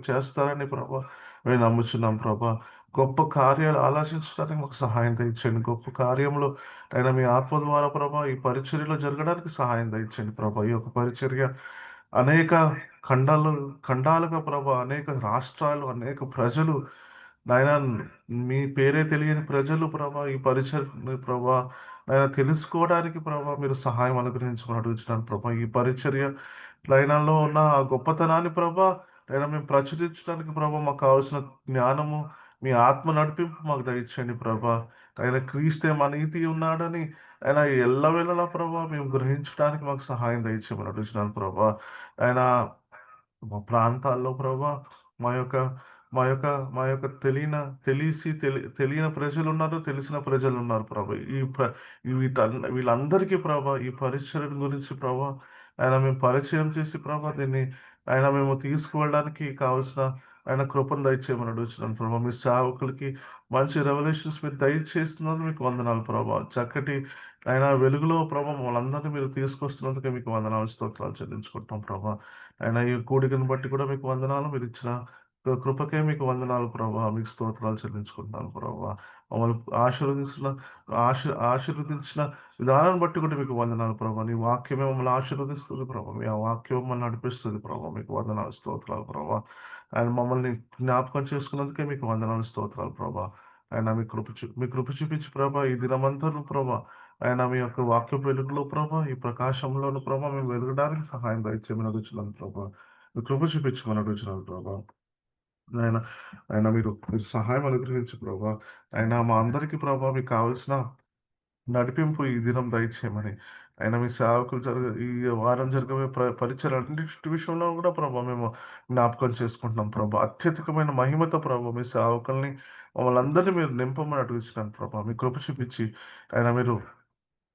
చేస్తారని ప్రభా మేము నమ్ముచున్నాం ప్రభా. గొప్ప కార్యాలు ఆలోచించడానికి మాకు సహాయం దయచేయండి. గొప్ప కార్యంలో ఆయన మీ ఆత్మ ద్వారా ప్రభా ఈ పరిచర్యలో జరగడానికి సహాయం దయచేయండి ప్రభా. ఈ యొక్క పరిచర్య అనేక ఖండాలుగా ప్రభా, అనేక రాష్ట్రాలు, అనేక ప్రజలు నాయన మీ పేరే తెలియని ప్రజలు ప్రభా ఈ పరిచర్య ప్రభా ఆయన తెలుసుకోవడానికి ప్రభా మీరు సహాయం అనుగ్రహించమని అడుగుతున్నాను ప్రభా. ఈ పరిచర్య లైనాల్లో ఉన్న ఆ గొప్పతనాన్ని ప్రభా ఆయన మేము ప్రచురించడానికి ప్రభా మాకు కావాల్సిన జ్ఞానము, మీ ఆత్మ నడిపింపు మాకు దయచేయండి ప్రభా. ఆయన క్రీస్తే మా నీతి ఉన్నాడని ఆయన ఎల్లవేళలా ప్రభా మేము గ్రహించడానికి మాకు సహాయం దయచేయమని అడుగుతున్నాను ప్రభా. ఆయన మా ప్రాంతాల్లో ప్రభా మా యొక్క మా యొక్క తెలియని ప్రజలు ఉన్నారు, తెలిసిన ప్రజలు ఉన్నారు ప్రభా. వీళ్ళందరికీ ప్రభా ఈ పరిచర్య గురించి ప్రభా ఆయన మేము పరిచయం చేసి ప్రభా దీన్ని ఆయన మేము తీసుకువెళ్ళడానికి కావాల్సిన ఆయన కృపను దయచేయమని అడుగుతున్నాను ప్రభా. మీ సేవకులకి మంచి రెవల్యూషన్స్ మీరు దయచేస్తున్నందుకు మీకు వందనాలు ప్రభా. చక్కటి ఆయన వెలుగులో ప్రభా వాళ్ళందరినీ మీరు తీసుకొస్తున్నందుకే మీకు వందనాలు స్తోత్రాలు చెల్లించుకుంటాం ప్రభా. ఆయన ఈ కూడికను బట్టి కూడా మీకు వందనాలు, మీరు ఇచ్చిన కృపకే మీకు వందనాలు ప్రభా. మీకు స్తోత్రాలు చెల్లించుకుంటున్నాను ప్రభా. మమ్మల్ని ఆశీర్వదించిన విధానాన్ని బట్టి కూడా మీకు వందనాలు ప్రభా. నీ వాక్యమే మమ్మల్ని ఆశీర్వదిస్తుంది ప్రభా. మీ ఆ వాక్యం మమ్మల్ని నడిపిస్తుంది ప్రభా. మీకు వందనాలు స్తోత్రాలు ప్రభా. ఆయన మమ్మల్ని జ్ఞాపకం చేసుకున్నందుకే మీకు వందనాలు స్తోత్రాలు ప్రభా. ఆయన మీ కృప చూపించి ప్రభా ఈ దినమంతను ప్రభా ఆయన మీ యొక్క వాక్య వెలుగులో ప్రభా ఈ ప్రకాశంలోను ప్రభా మేము వెలగడానికి సహాయం దయచేయమని అడుగుతున్నాను ప్రభా. మీ కృప చూపించమని అడుగుతున్నాను ప్రభా. ఆయన ఆయన మీరు సహాయం అనుగ్రహించు ప్రభా. ఆయన మా అందరికీ ప్రభా మీకు కావలసిన నడిపింపు ఈ దినం దయచేయమని ఆయన మీ సేవకులు ఈ వారం జరగబోయే పరిచయం అన్నిటి విషయంలో కూడా ప్రభా మేము జ్ఞాపకం చేసుకుంటున్నాం ప్రభా. అత్యధికమైన మహిమతో ప్రభా మీ సేవకుల్ని మమ్మల్ని అందరినీ మీరు నింపమని అడుగుతున్నాను ప్రభా. మీ కృప చూపించి ఆయన మీరు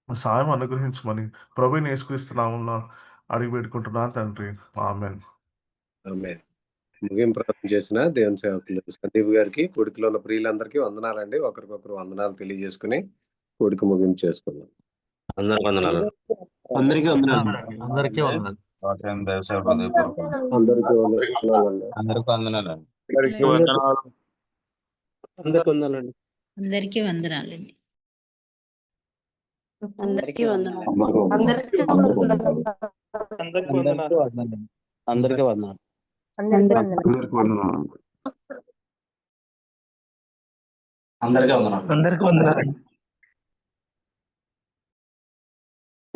సాయం అనుగ్రహించమని ప్రభుని యేసుక్రీస్తునామమున అడిగి పెట్టుకుంటున్నాను తండ్రి. ఆమేన్. ఆమేన్. ముగింపు ప్రార్థన చేసిన దేవుని సేవకులు సందీప్ గారికి, కూడికలో ఉన్న ప్రియులందరికీ వందనాలండి. ఒకరికొకరు వందనాలు తెలియజేసుకుని కూడిక ముగింపు చేసుకుందాం. అందరికి వందనాలు. అందరికీ వందనాలు. అందరికీ వందనాలు. అందరికీ వందనాలండి. అందరికి వందనాలు. అందరికీ వందనాలు. అందరికి వందనాలండి. అందరికీ వందనాలండి. అందరికీ వందనాలు. అందరికీ వందనాలు. అందరికి వందనాలు. అందరికి వందనాలు. అందరికీ వందనాలు. అందరికీ వందనాలు. అందరికి వందనాలండి.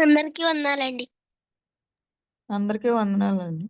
అందరికీ వందనాలండి. అందరికీ వందనాలండి.